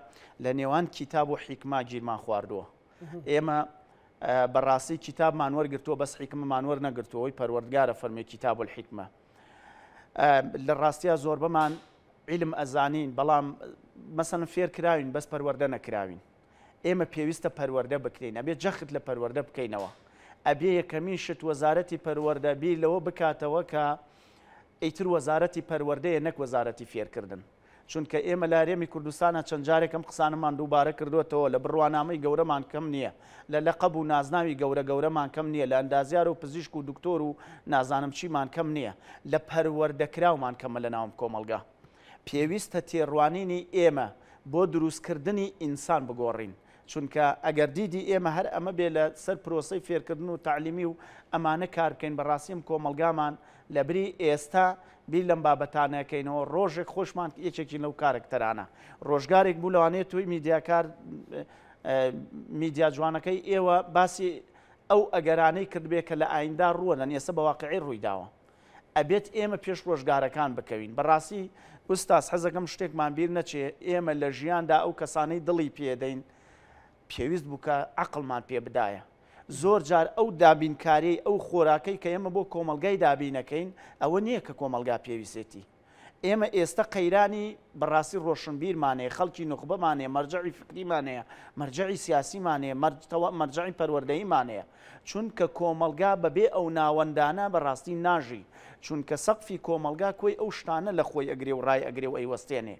لە نێوان کتاب و حیکما گیرمان خواردووە ئێمە بەڕاستی کتابمان وەرگرتووە بەس حیکمەمان وەرنەگرتووەی پەروەردگارە فەرمێ کتاب الحیکمە لە ڕاستیە زۆر بەمان عیلم ئەزانین بەڵام مەسەن فێر کراوین بەس پەروەردە نەکراوین ئێمە پێویستە پەروەردە بکرین ئەبێ جەخت لە پەروەردە بکەینەوە ئەبێ یەکەمین شت وەزارەتی پەروەردە بیر لەوە بکاتەوە کە ئیتر وەزارەتی پەروەردەیە نەک وەزارەتی فێرکردن چونکە ئێمە لە هەرێمی کوردستانە چەند جارێکم قسانمان دووبارە کردوێتەوە لە بڕوانامەی گەورەمان کەم نییە لە لەقەب و نازناوی گەورەمان کەم نییە لە ئەندازیار و پزیشک و دکتۆر و نازانم چیمان کەم نییە لە پەروەردەکراومان کەمە لە ناوم کۆمەلگا پێویستە تێڕوانینی ئێمە بۆ دروستکردنی ئینسان بگۆڕین چونکە ئەگەر دیدی ئێمە هەر ئەمە بێ لە سەر پرۆسەی فێرکردن و تعلیمی و ئەمانە کار بکەین بەڕاستیم کۆمەلگامان لە بری ئێستا بیر لەم بابەتانەکەینەوە ڕۆژێک خۆشمان یەکێکی لەو کارکتەرانە ڕۆژگارێک بوو لەوانەیە توی میدیاکار میدیا جوانەکەی ئێوە باسی ئەو ئەگەرانەی کردبێ کە لە ئایندا ڕووە لە نێسە بە واقعی ڕوویداوە ئەبێت ئێمە پێش ڕۆژگارەکان بکەوین بەڕاستی ئوستاس حەزەکەم شتێکمان بیر نەچێ ئێمە لە ژیاندا ئەو کەسانەی دڵی پێدەین پێویست بوو کە عەقڵمان پێ بدایە زۆر جار ئەو دابینکاری ئەو خۆراکەی کە ئێمە بۆ کۆمەلگای دابینەکەین ئەوە نییە کە کۆمەلگا پێویستێتی ئێمە ئێستا قەیرانی بەڕاستی ڕۆشنبیرمانەیە خەڵکی نوخبەمانەیە مەرجعی فکریمانەیە مەرجعی سیاسیمانەیە مەرجعی پەروەردەییمانەیە چونکە کۆمەلگا بەبێ ئەو ناوەندانە بەڕاستی ناژی چونکە سەقفی کۆمەلگا کۆی ئەو شتانە لە خۆی ئەگرێ و ڕای ئەگرێ و ئەیوەستێنێ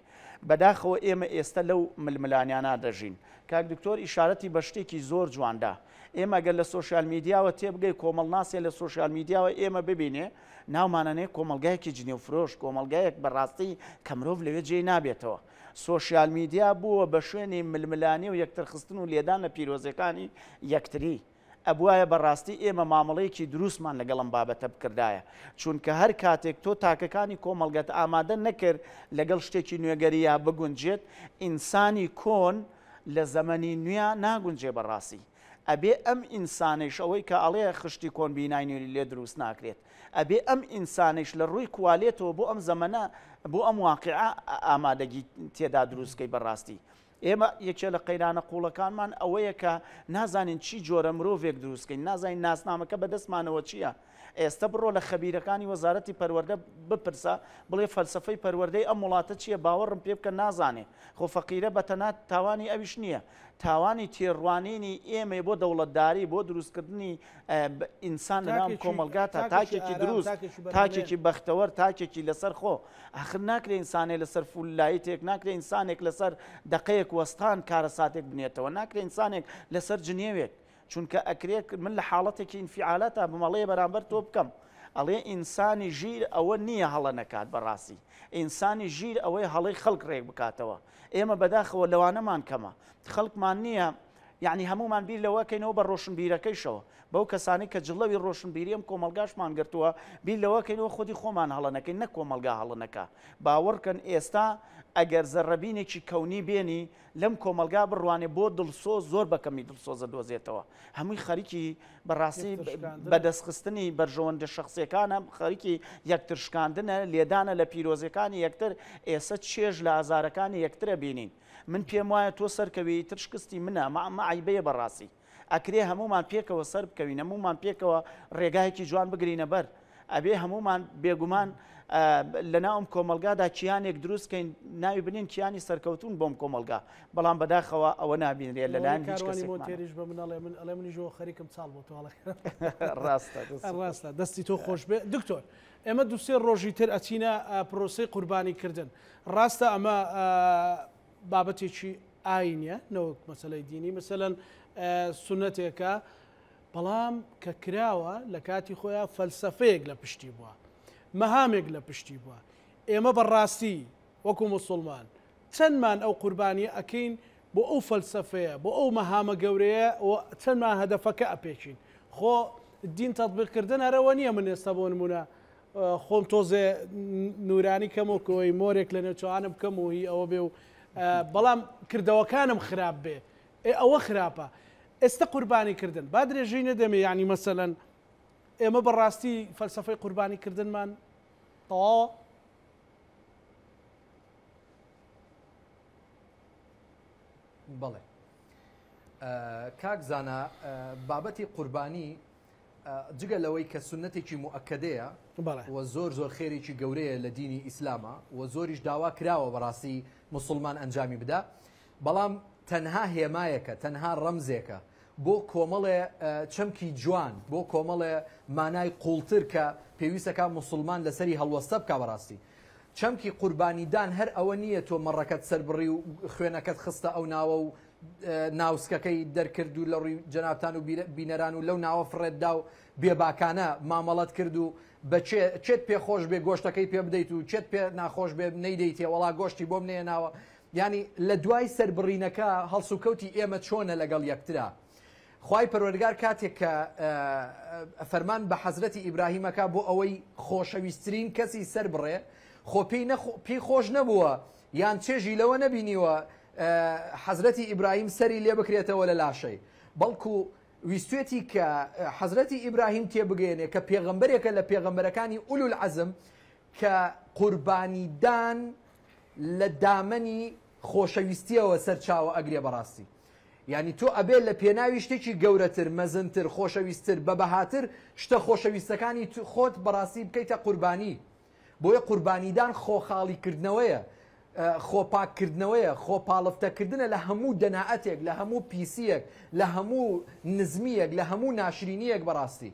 بەداخەوە ئێمە ئێستا لەو ململانیانە دەژین کاک دکتۆر ئیشارەتی بە شتێکی زۆر جواندا ئێمە گەر لە سۆشیال میدیاوە تێبگەی کۆمەڵناسیە لە سۆشیال میدیاوە ئێمە ببینێ ناومانەنێ کۆمەلگایەکی جنێوفرۆش کۆمەلگایەک بەڕاستی کە مرۆڤ لەوێ جێی نابێتەوە سۆشیال میدیا بووە بە شوێنی ململانی و یەکترخستن و لێدان لە پیرۆزەکانی یەکتری ئەبوایە بەڕاستی ئێمە مامەڵەیەکی دروستمان لەگەڵم بابەتە بکردایە چونکە هەر کاتێک تۆ تاکەکانی کۆمەلگەت ئامادە نەکرد لەگەڵ شتێکی نوێگەریە بگونجێت ئینسانی کۆن لە زەمەنی نوێ ناگونجێ بەڕاستی ئەبێ ئەم ئینسانیش ئەوەی کە ئەڵێ خشتی کۆن بیناینی لێ دروست ناکرێت ئەبێ ئەم ئینسانیش لە ڕووی کوالێتەوە بۆ ئەم زەمەنە بۆ ئەم واقعە ئامادەگی تێدا دروستکەی بەڕاستی ئێمە یەکێ لە قەیرانە قوڵەکانمان ئەوەیە کە نازانین چی جۆرە مرۆڤێک دروستکەین نازانین ناسنامەکە بەدەستمانەوە چییە ئێستا بڕۆ لە خەبیرەکانی وەزارەتی پەروەردە بپرسە بڵێ فەلسفەی پەروەردەی ئەم وڵاتە چییە باوەڕم پێ بکە نازانێ خۆ فەقیرە بەتەنات تاوانی ئەویش نییە تاوانی تێڕوانینی ئێمە بۆ دەوڵەتداری بۆ دروستکردنی ئینسان لە ناو کۆمەلگاتە تاکێکی دروست تاکێکی بەختەوەر تاکێکی لەسەر خۆ آخر ناکرێ ئینسانێک لەسەر فولایەتێک ناکرێ ئینسانێک لەسەر دقەیەک وەستان کارە ساتێک بنێتەوە ناکرێ ئینسانێک لەسەر جنێوێک چونکە ئەکرێت من لە حاڵەتێکی ئینفعالاتە بمەڵەیە بەرامبەر تۆ بکەم ئەڵێ ئینسانی ژیر ئەوە نییە هەڵە نەکات بەڕاستی ئینسانی ژیر ئەوەی هەڵەی خەڵک ڕێک بکاتەوە ئێمە بەداخەوە لەوانەمان کەمە خەڵکمان نییە یعنی هەمومان بیر لەوەکەینەوە بە ڕۆشنبیرەکەیشەوە بەو کەسانی کە جڵەوی ڕۆشنبیری ئەم کۆمەلگاشمان گرتووە بیر لەوەکەینەوە خودی خۆمان هەڵە نەکەین نە کۆمەلگا هەڵە نەکا باوەڕکەن ئێستا ئەگەر زەرەبینێکی کەونی بێنی لەم کۆمەلگا بڕوانێ بۆ دڵسۆز زۆر بەکەمی دڵسۆزە دۆزێتەوە هەمووی خەریکی بەڕاستی بەدەستخستنی بەرژەوەندە شخصیەکانە خەریکی یەکترشکاندنە لێدانە لە پیرۆزیەکانی یەکتر ئێستا چێژ لە ئازارەکانی یەکترە بینین من پێم وایە تۆ سەرکەوی تر شکستی منە مەعیبەیە بەڕاستی ئەکرێ هەمومان پێکەوە سەر بکەوین هەمومان پێکەوە ڕێگایەکی جوان بگرینە بەر ئەبێ هەمومان بێگومان لە ناوم کۆمەلگادا کیانێک دروستکەین ناوی بنین کیانی سەرکەوتون بۆم کۆمەلگا بەڵام بەداخەوە ئەوە نابینرێ لەلایەن هیچ کەسێکمانتێریش بە منەڵێ من ئەڵێ منیژەوە خەریکم چاڵ بۆ تۆڵێ ڕاستە دەستی تۆ خۆش بێ دکتۆر ئێمە دووسێ ڕۆژی تر ئەچینە پرۆسەی قوربانیکردن ڕاستە ئەمە بابەتێکی ئاینە نەوەک مەسەلەی دینی مثلەن سونەتێکە بەڵام کە کراوە لە کاتی خۆیان فەلسەفەیەک لە پشتی بووە مەهامێک لە پشتی بووە ئێمە بەڕاستی وەکو موسڵمان چەندمان ئەو قوربانی ئەکەین بۆ ئەو فەلسەفەیە بۆ ئەو مەهامە گەورەیە چەندمان هەدەفەکە ئەپێچین خۆ دین تەطبیقکردن هەرەوە نییە من ئێستا بۆ نمونە خۆم تۆزێ نورانی کەم و کۆی مۆرێک لە نێوچوانم بکەم و هی ئەوە بێ و بەڵام کردەوەکانم خراپ بێ ئەوە خراپە ئێستا قوربانیکردن با درێژەی نەدەمێ یعنی مەسەلەن ئێمە بەڕاستی فەلسەفەی قوربانیکردنمان تەواوە بەڵێ کاک زانە بابەتی قوربانی جگە لەوەی کە سنەتێکی موئەکەدەیە و زۆر خێرێکی گەورەیە لە دینی ئیسلامە و زۆریش داوا کراوە بەڕاستی مسلمان ئەنجامی بدا بەڵام تەنها هێمایەکە تەنها ڕەمزێکە بۆ کۆمەڵێ چەمکی جوان بۆ کۆمەڵێ مانای قوڵتر کە پێویستەکە مسلمان لەسەری هەڵوەستە بکە بەڕاستی چەمکی قوربانیدان هەر ئەوە نییە تۆ مەڕەکەت سەربڕی و خوێنەکەت خستە ئەو ناوە و ناوسکەکەی دەرکرد و لە ڕووی جەنابتان و بینەران و لەو ناوە فڕێتدا و بێباکانە مامەڵەت کرد و بە چێت پێخۆش بێ گۆشتەکەی پێ بدەیت و چێت پێ ناخۆش بێ نەیدەیتێ وەڵا گۆشتی بۆم نێناوە ینی لە دوای سەربڕینەکە هەڵسوکەوتی ئێمە چۆنە لەگەڵ یەکترا خوای پەروەردگار کاتێک کە فەرمان بە حەزرەتی ئیبراهیمەکە بۆ ئەوەی خۆشەویستترین کەسی سەر بڕێ خۆ پێی خۆش نەبووە یان چێژی لەوە نەبینیوە حەزرەتی ئیبراهیم سەری لێ بکرێتەوە لە لاشەی بەڵکو ویستێتی کە حەزرەتی ئیبراهیم تێبگەێنێ کە پێغەمبەرێکە لە پێغەمبەرەکانی ئولو العەزم کە قوربانیدان لە دامەنی خۆشەویستیەوە سەرچاوە ئەگرێ بەڕاستی یعنی تۆ ئەبێ لە پێناوی شتێکی گەورەتر مەزنتر خۆشەویستتر بە بەهاتر شتە خۆشەویستەکانی خۆت بەڕاستی بکەیتە قوربانی بۆیە قوربانیدان خۆخاڵیکردنەوەیە خۆپاککردنەوەیە خۆپاڵفتەکردنە لە هەموو دەناعەتێک لە هەموو پیسیەک لە هەموو نزمیەک لە هەموو ناشرینیەک بەڕاستی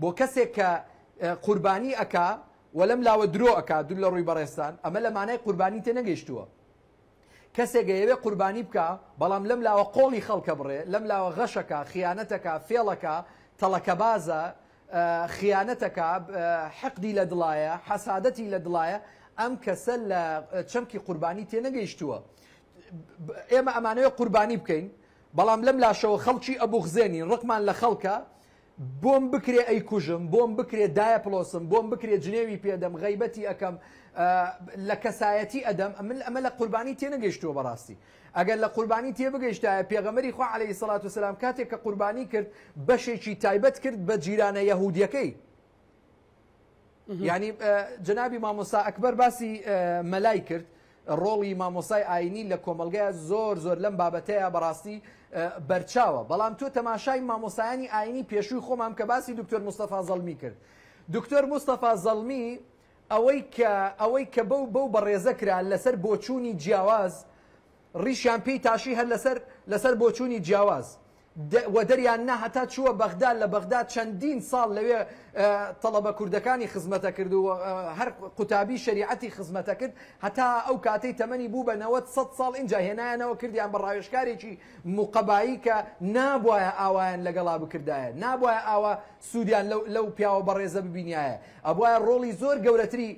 بۆ کەسێک کە قوربانی ئەکا وەلەم لاوە درۆ ئەکا دوو لە ڕووی بەڕێستان ئەمە لە مانای قوربانی تێ نەگەیشتووە کەسێک گەیەوێ قوربانی بکە بەڵام لەم لاوە قۆڵی خەڵکە بڕێ لەم لاوە غەشەکە خیانەتەکە فێڵەکە تەڵەکە بازە خیانەتەکە حەقدی لە دڵایە حەسادەتی لە دڵایە ئەم کەسە لە چەمکی قوربانی تێ نەگەیشتووە ئێمە ئەمانەوە قوربانی بکەین بەڵام لەم لاشەوە خەڵکی ئەبوغزێنین ڕقمان لە خەڵکە بۆم بکرێ ئەی کوژم بۆم بکرێ دایە پلۆسم بۆم بکرێ جنێوی پێدەم غەیبەتی ئەەکەم لە کەسایەتی ئەدەم ئەمە لە قوربانی تێ نەگەیشتووە بەڕاستی ئەگەر لە قوربانی تێ بگەیشتایە پێغەمبەری خوا عەلەیهی سەڵات وسەلام کاتێک کە قوربانی کرد بەشێکی تایبەت کرد بە جیرانە یەهودیەکەی یعنی جنابی مامۆستا ئەکبەر باسی مەلای کرد ڕۆڵی مامۆسای ئاینی لە کۆمەلگایە زۆر لەم بابەتەیە بەڕاستی بەرچاوە بەڵام تۆ تەماشای مامۆسایانی ئاینی پێشووی خۆمام کە باسی دکتۆر مستەفا زەڵمی کرد دکتۆر مستەفا زەڵمی ئەوەی کە بەو بەڕێزە کرا لەسەر بۆچوونی جیاواز ڕیشیان پێی تاشی هەر لەسەر بۆچوونی جیاواز و دەریان نا هەتا چووە بەغداد لە بەغداد چەندین ساڵ لەوێ تەڵەبە کوردەکانی خزمەتە کرد و هەر قوتابی شریعەتی خزمەتە کرد هەتا ئەو کاتەی تەمەنی بوو بە 90 ساڵ اینجا هێنایەنەوە کردیان بە ڕاوێژکارێکی موقەبایی کە نابوایە ئاوایان لەگەڵا بکردایە نابوایە ئاوا سوودیان لەو پیاوە بەڕێزە ببینایە ئەبوایە ڕۆڵی زۆر گەورەتری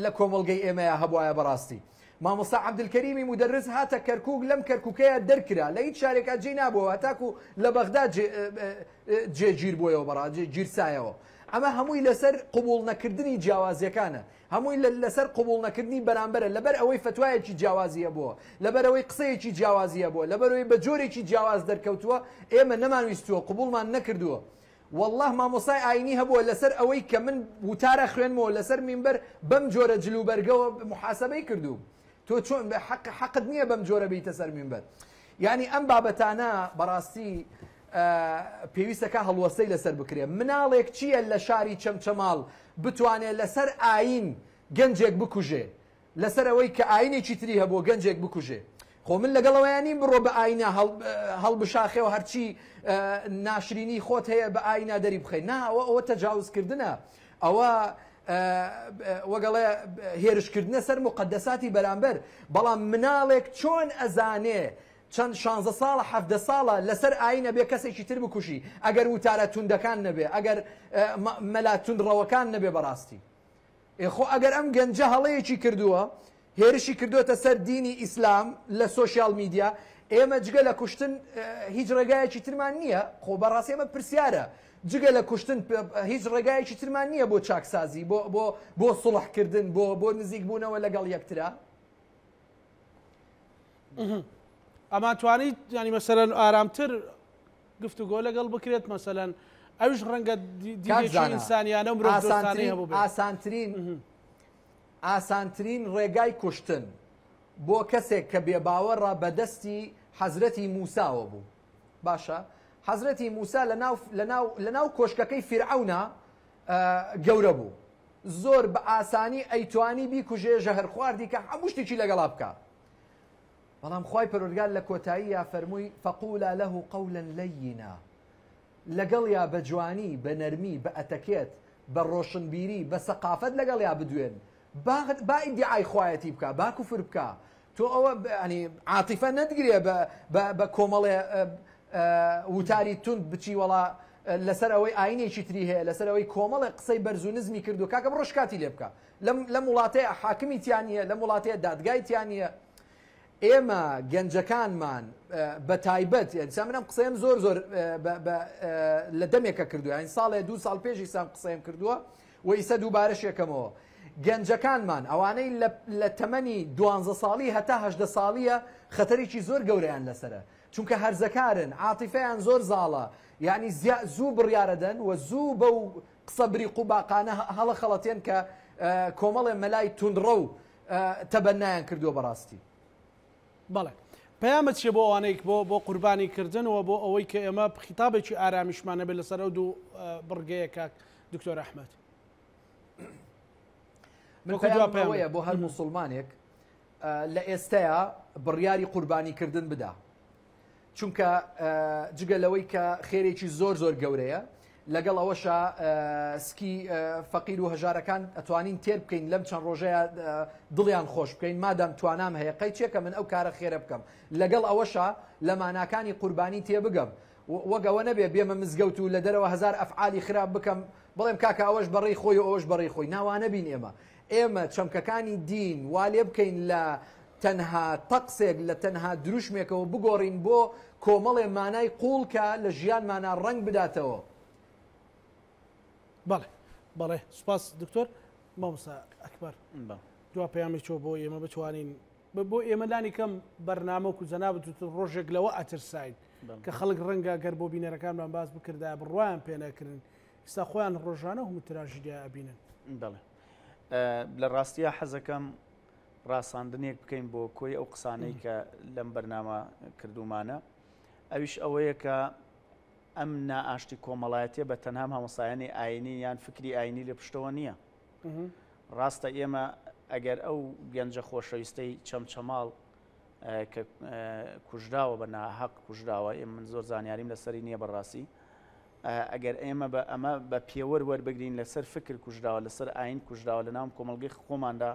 لە کۆمەڵگەی ئێمەیە هەبوایە بەڕاستی مامۆستا عەبدولکەریمی مودەرس هاتە کەرکووک لەم کەرکووکەیە دەرکرا لە هیچ شارێکا جێ نابووەوە تاکو لە بەغداد جێگیر بۆیەوە بەڕا گیرسایەوە ئەمە هەمووی لەسەر قبوڵ نەکردنی جیاوازیەکانە هەمووی لەسەر قبوڵ نەکردنی بەرامبەرە لەبەر ئەوەی فتوایەکی جیاوازیە بووە لەبەر ئەوەی قسەیەکی جیاوازیە بووە لەبەر ئەوەی بە جۆرێکی جیاواز دەرکەوتووە ئێمە نەمانویستووە قبوڵمان نەکردووە والله مامۆسای ئاینی هەبووە لەسەر ئەوەی کە من وتارە خوێنمەوە لەسەر مینبەر بەم جۆرە جلوبەرگەوە محاسبەی کردووم تۆ چۆن حەقت نییە بەم جۆرە بیتە سەر مینبەر یعنی ئەم بابەتانە بەڕاستی پێویستەکە هەڵوەستەی لەسەر بکرێ مناڵێک چییە لە شاری چەمچەماڵ بتوانێت لەسەر ئاین گەنجێک بکوژێ لەسەر ئەوەی کە ئاینێکی تری هەبووە گەنجێک بکوژێ خۆ من لەگەڵەوەیانی بڕۆ بە ئاینە هەڵبشاخێەوە هەرچی ناشرینی خۆت هەیە بە ئاینە دەری بخەین نا ئەوە تەجاوزکردنە ئەوە وەگەڵێ هێرشکردنە سەر مقدساتی بەرامبەر بەڵام مناڵێک چۆن ئەزانێ چەند 16 ساڵە 17 ساڵە لەسەر ئاینە بێ کەسێکی تر بکوشی ئەگەر وتارە توندەکان نەبێ ئەگەر مەلا توندڕەوەکان نەبێ بەڕاستی خۆ ئەگەر ئەم گەنجە هەڵەیەکی کردووە هێرشی کردوتە سەر دینی ئیسلام لە سوۆسیال میدیا ئێمە جگە لە کوشتن هیچ ڕێگایەکی ترمان نییە خۆ بەڕاستی ئێمە پرسیارە جگە لە کوشتن هیچ ڕێگایەکی ترمان نییە بۆ چاکسازی بۆ سڵحکردن بۆ نزیک بوونەوە لەگەڵ یەکترا ئەمان توانیت ینی مەسەرەن ئارامتر گفتوگۆ لەگەڵ بکرێت مەسەلەن ئەوش ڕەنگە دیدێکی ئینسانیانە و مرۆڤ دۆستانەی هەبوو بێت ئاسانترین ڕێگای کوشتن بۆ کەسێک کە بێباوەڕە بەدەستی حەزرەتی موساوە بوو باشە حەزرەتی موسا لە ناو کۆشکەکەی فیرعەونە گەورە بوو زۆر بە ئاسانی ئەیتوانی بیکوژێ ژەهر خواردی کە هەموو شتێکی لەگەڵا بکە بەڵام خوای پەروەردگار لە کۆتایی یا فەرمووی فەقولا لەه قەولا لەینا لەگەڵ یا بە جوانی بە نەرمی بە ئەتەکێت بە ڕۆشنبیری بە سەقافەت لەگەڵ یا بدوێن با ئیدعای خوایەتی بکە با کوفر بکە تۆ ئەوە ینی عاتیفە نەدگرێ بە کۆمەڵێ وتاری تند بچی وەڵا لەسەر ئەوەی ئاینێکی تری هەیە لەسەر ئەوەی کۆمەڵی قسەی بەرز و نزمی کردو کاکە بڕۆ شکاتی لێ بکە لە وڵاتەیە حاکمی تیانە لە وڵاتەیە دادگای تیانە ئێمە گەنجەکانمان بە تایبەت منم قسەم زۆر لە دەمێکە کردووە این ساڵێ 2 ساڵ پێشی سام قسەم کردووە و ئیسە دووبارەش یەکەمەوە گەنجەکانمان ئەوانەی لە تەمەنی 12 ساڵی هەتا 18 ساڵیە خەتەرێکی زۆر گەورەیان لەسرە چونکە هەرزەکارن عاتیفەیان زۆر زاڵە یعنی زوو بڕیارەدەن و زوو بەو قسە بریق و باقانە هەڵە خەڵەتێن کە کۆمەڵێ مەلای توندڕە و تەبەنایان کردووە بەڕاستی بەڵێ پەیامت چێ بۆ ئەوانەی بۆ قوربانی کردن و بۆ ئەوەی کە ئێمە خیتابێکی ئارامیشمانە بێت لەسەر ئەو دوو بڕگەیە کاک دکتۆر ئەحمەد من پەیامەوەیە بۆ هەر موسڵمانێک لە ئێستەیە بڕیاری قوربانیکردن بدا چونکە جگە لەوەی کە خێرێکی زۆر گەورەیە لەگەڵ ئەوەشە سکی فەقیر و هەژارەکان ئەتوانین تێر بکەین لەم چەند ڕۆژەیە دڵیان خۆش بکەین مادام توانام هەیە قەی چێکە من ئەو کارە خێرە بکەم لەگەڵ ئەوەشە لە ماناکانی قوربانی تێبگەم وەگەوە نەبێ بێمە مزگەوت و لە دەرەوە هەزار ئەفعالی خراپ بکەم بڵێم کاکە ئەوەش بەڕێی خۆی و ئەوەش بەڕێی خۆی ناوانە بین ئێمە چەمکەکانی دین وا لێ بکەین لە تەنها تەقسێک لە تەنها دروشمێکەوە بگۆڕین بۆ کۆمەڵێ مانای قوڵکە لە ژیانمانە ڕنگ بداتەوە بەڵێ سوپاس دکتۆر مامۆستا ئەکبەر دوا پەیامی چۆ بۆ ئێمە بتوانین بۆ ئێمە لانی کەم بەرنامە و زەنابەت ڕۆژێک لەوە ئەترساین کە خەڵک ڕەنگە گەر بۆ بینەرەکانمان باس بکردای بڕوایان پێ نەکردن ئێستا خۆیان ڕۆژانە هەموو تراژیدیا ئەبینن بەڵێ لە ڕاستیە حەزەکەم ڕاستاندنێک بکەین بۆ کۆی ئەو قسانەی کە لەم بەرنامە کردومانە ئەویش ئەوەیە کە ئەم نائاشتی کۆمەڵایەتێ بە تەنها هەمەسایانی ئاینی یان فکری ئاینی لە پشتەوە نییە ڕاستە ئێمە ئەگەر ئەو گەنجە خۆشەویستەی چەمچەماڵ کە کوژراوە بە ناحەق کوژراوە ئێمە من زۆر زانیاریم لەسەری نییە بەڕاستی ئەگەر ئێمە بە ئەمە بە پێوە وەربگرین لەسەر فکر کوژراوە لەسەر ئاین کوژراوە لە ناو کۆمەڵگەی خۆماندا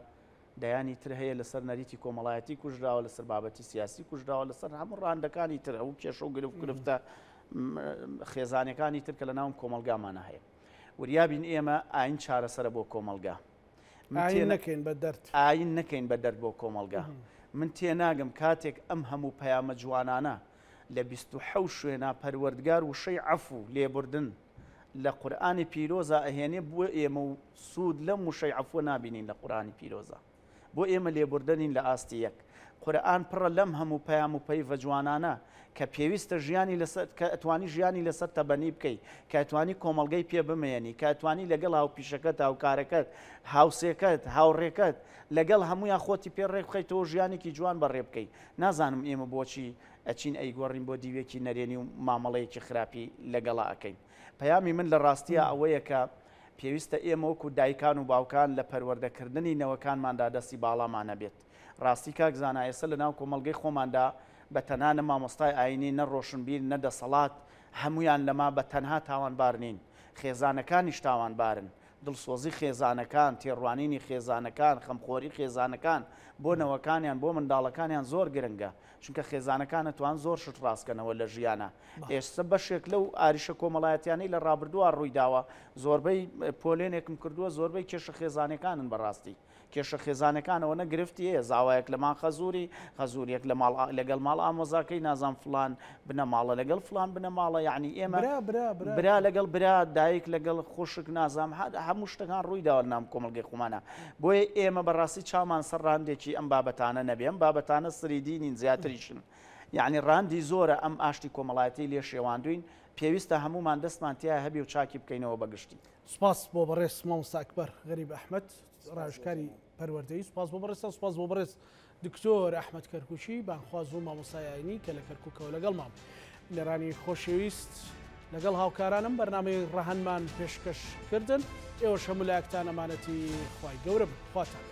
دەیانی تر هەیە لەسەر نەریتی کۆمەڵایەتی کوژراوە لەسەر بابەتی سیاسی کوژراوە لەسەر هەموو ڕاندەکانی تر ئەو کێشە و گرفتە خێزانەکانی تر کە لە ناوم کۆمەلگامانە هەیە وریابین ئێمە ئاین چارەسەرە بۆ کۆمەلگا ئاین نەکەین بە دەرد بۆ کۆمەلگا من تێناگەم کاتێک ئەم هەموو پەیامە جوانانە لە 27 شوێنە پەروەردگار وشەی عەفو لێبوردن لە قورئانی پیرۆزە ئەهێنێ بۆ ئێمە و سوود لەم وشەی عەفوە نابینین لە قورئانی پیرۆزە بۆ ئێمە لێبوردنین لە ئاستی یەک قورئان پڕە لەم هەموو پەیام و پەیڤە جوانانە کە پێویستە ژیانی لەسەر کە ئەتوانی ژیانی لەسەر تەبەنی بکەیت کە ئەتوانی کۆمەڵگەی پێ بمێنی کە ئەتوانی لەگەڵ هاوپیشەکەت هاوکارەکەت هاوسێکەت هاوڕێکەت لەگەڵ هەمویان خۆتی پێ ڕێ بخەیتەوە ژیانێکی جوان بەڕێ بکەیت نازانم ئێمە بۆچی ئەچین ئەیگۆڕین بۆ دیوێکی نەرێنی و مامەڵەیەکی خراپی لەگەڵا ئەەکەین پەیامی من لە ڕاستیە ئەوەیە کە پێویستە ئێمە وەکو دایکان و باوکان لە پەروەردەکردنی نەوەکانماندا دەستی باڵامانە بێت ڕاستی کاک زانا ئێستا لە ناو کۆمەڵگەی خۆماندا بە تەنها نە مامۆستای ئاینی نە ڕۆشنبیر نە دەسەڵات هەمویان لەما بە تەنها تاوانبار نین خێزانەکانیش تاوانبارن دڵسۆزی خێزانەکان تێڕوانینی خێزانەکان خەمخۆری خێزانەکان بۆ نەوەکانیان بۆ منداڵەکانیان زۆر گرنگە چونکە خێزانەکانە توان زۆر شت ڕاستکەنەوە لە ژیانە ئێستا بەشێک لەو ئاریشە کۆمەڵایەتیانەی لە ڕابردووە ڕوویداوە زۆربەی پۆلێنێکم کردووە زۆربەی کێشە خێزانەکانن بەڕاستی کێشە خێزانەکانەوە نەگرفتی هەیە زاوایەک لەمان خەزوریەک لەگەڵ ماڵ ئامۆزاکەی نازان فلان بنە ماڵە لەگەڵ فلان بنە ماڵە یعنی ئێمە برا لەگەڵ برا دایک لەگەڵ خوشک نازام هەموو شتەکان ڕوویداوە نام کۆمەڵگەی خۆمانە بۆیە ئێمە بەڕاستی چامان سەر ڕاندێکی ئەم بابەتانە نەبێ ئەم بابەتانە سریدینین زیاتریشن یعنی ڕاندی زۆرە ئەم ئاشتی کۆمەڵایەتی لێ شێواندوین پێویستە هەمومان دەستمان تیا هەبی و چاکی بکەینەوە بەگشتی سپاس بۆ بەڕێز مامۆستا ئەکبەر غەریب ئەحمەد ڕاژکاری پەروەردەیی سپاس بۆ بەڕێز سپاس بۆ بەڕێز دکتۆر ئەحمەد کەرکوچی بانخواز و مامۆستای ئاینی کە لە کەرکووکەوە لەگەڵ مام لێرانی خۆشەویست لەگەڵ هاوکارانم بەرنامەی ڕەهەنمان پێشکەش کردن ئێوە شەمولایەکتان ئەمانەتی خوای گەورە بن خواتان